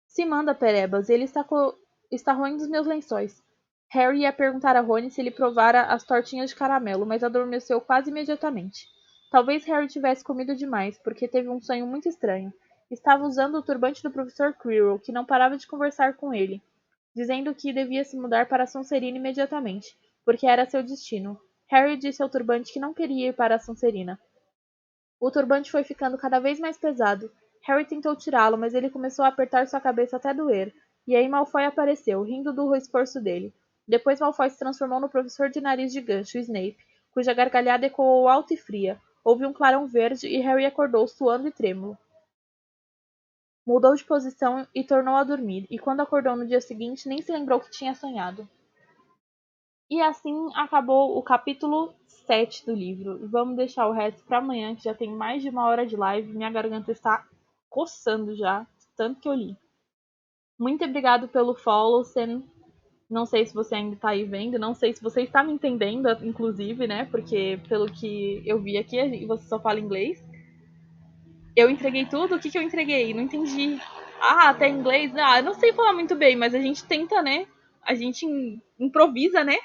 Se manda, Perebas, ele está roendo os meus lençóis. Harry ia perguntar a Rony se ele provara as tortinhas de caramelo, mas adormeceu quase imediatamente. Talvez Harry tivesse comido demais, porque teve um sonho muito estranho. Estava usando o turbante do professor Quirrell, que não parava de conversar com ele, dizendo que devia se mudar para Sonserina imediatamente, porque era seu destino. Harry disse ao turbante que não queria ir para a Sonserina. O turbante foi ficando cada vez mais pesado. Harry tentou tirá-lo, mas ele começou a apertar sua cabeça até doer. E aí Malfoy apareceu, rindo do esforço dele. Depois Malfoy se transformou no professor de nariz de gancho, Snape, cuja gargalhada ecoou alta e fria. Houve um clarão verde e Harry acordou suando e trêmulo. Mudou de posição e tornou a dormir, e quando acordou no dia seguinte nem se lembrou que tinha sonhado. E assim acabou o capítulo 7 do livro. Vamos deixar o resto para amanhã, que já tem mais de 1 hora de live. Minha garganta está coçando já, tanto que eu li. Muito obrigado pelo follow, Sen. Não sei se você ainda está aí vendo, não sei se você está me entendendo, inclusive, né? Porque pelo que eu vi aqui, você só fala inglês. Eu entreguei tudo? O que eu entreguei? Não entendi. Ah, até inglês? Ah, eu não sei falar muito bem, mas a gente tenta, né? A gente improvisa, né?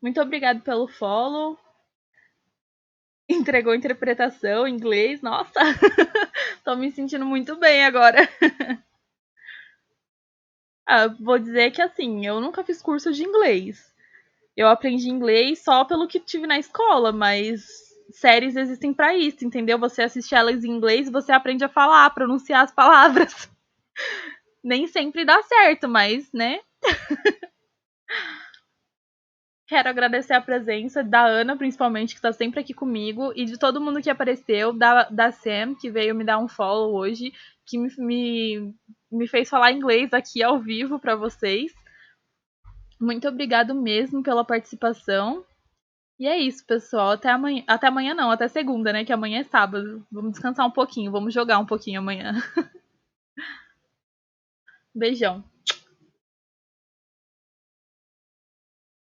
Muito obrigado pelo follow. Entregou interpretação em inglês. Nossa, tô me sentindo muito bem agora. Vou dizer que assim, eu nunca fiz curso de inglês. Eu aprendi inglês só pelo que tive na escola, mas séries existem para isso, entendeu? Você assiste elas em inglês e você aprende a falar, a pronunciar as palavras. Nem sempre dá certo, mas, né? Quero agradecer a presença da Ana, principalmente, que está sempre aqui comigo, e de todo mundo que apareceu, da Sam, que veio me dar um follow hoje, que me fez falar inglês aqui ao vivo para vocês. Muito obrigado mesmo pela participação. E é isso, pessoal. Até amanhã. Até amanhã não, até segunda, né? Que amanhã é sábado. Vamos descansar um pouquinho, vamos jogar um pouquinho amanhã. Beijão.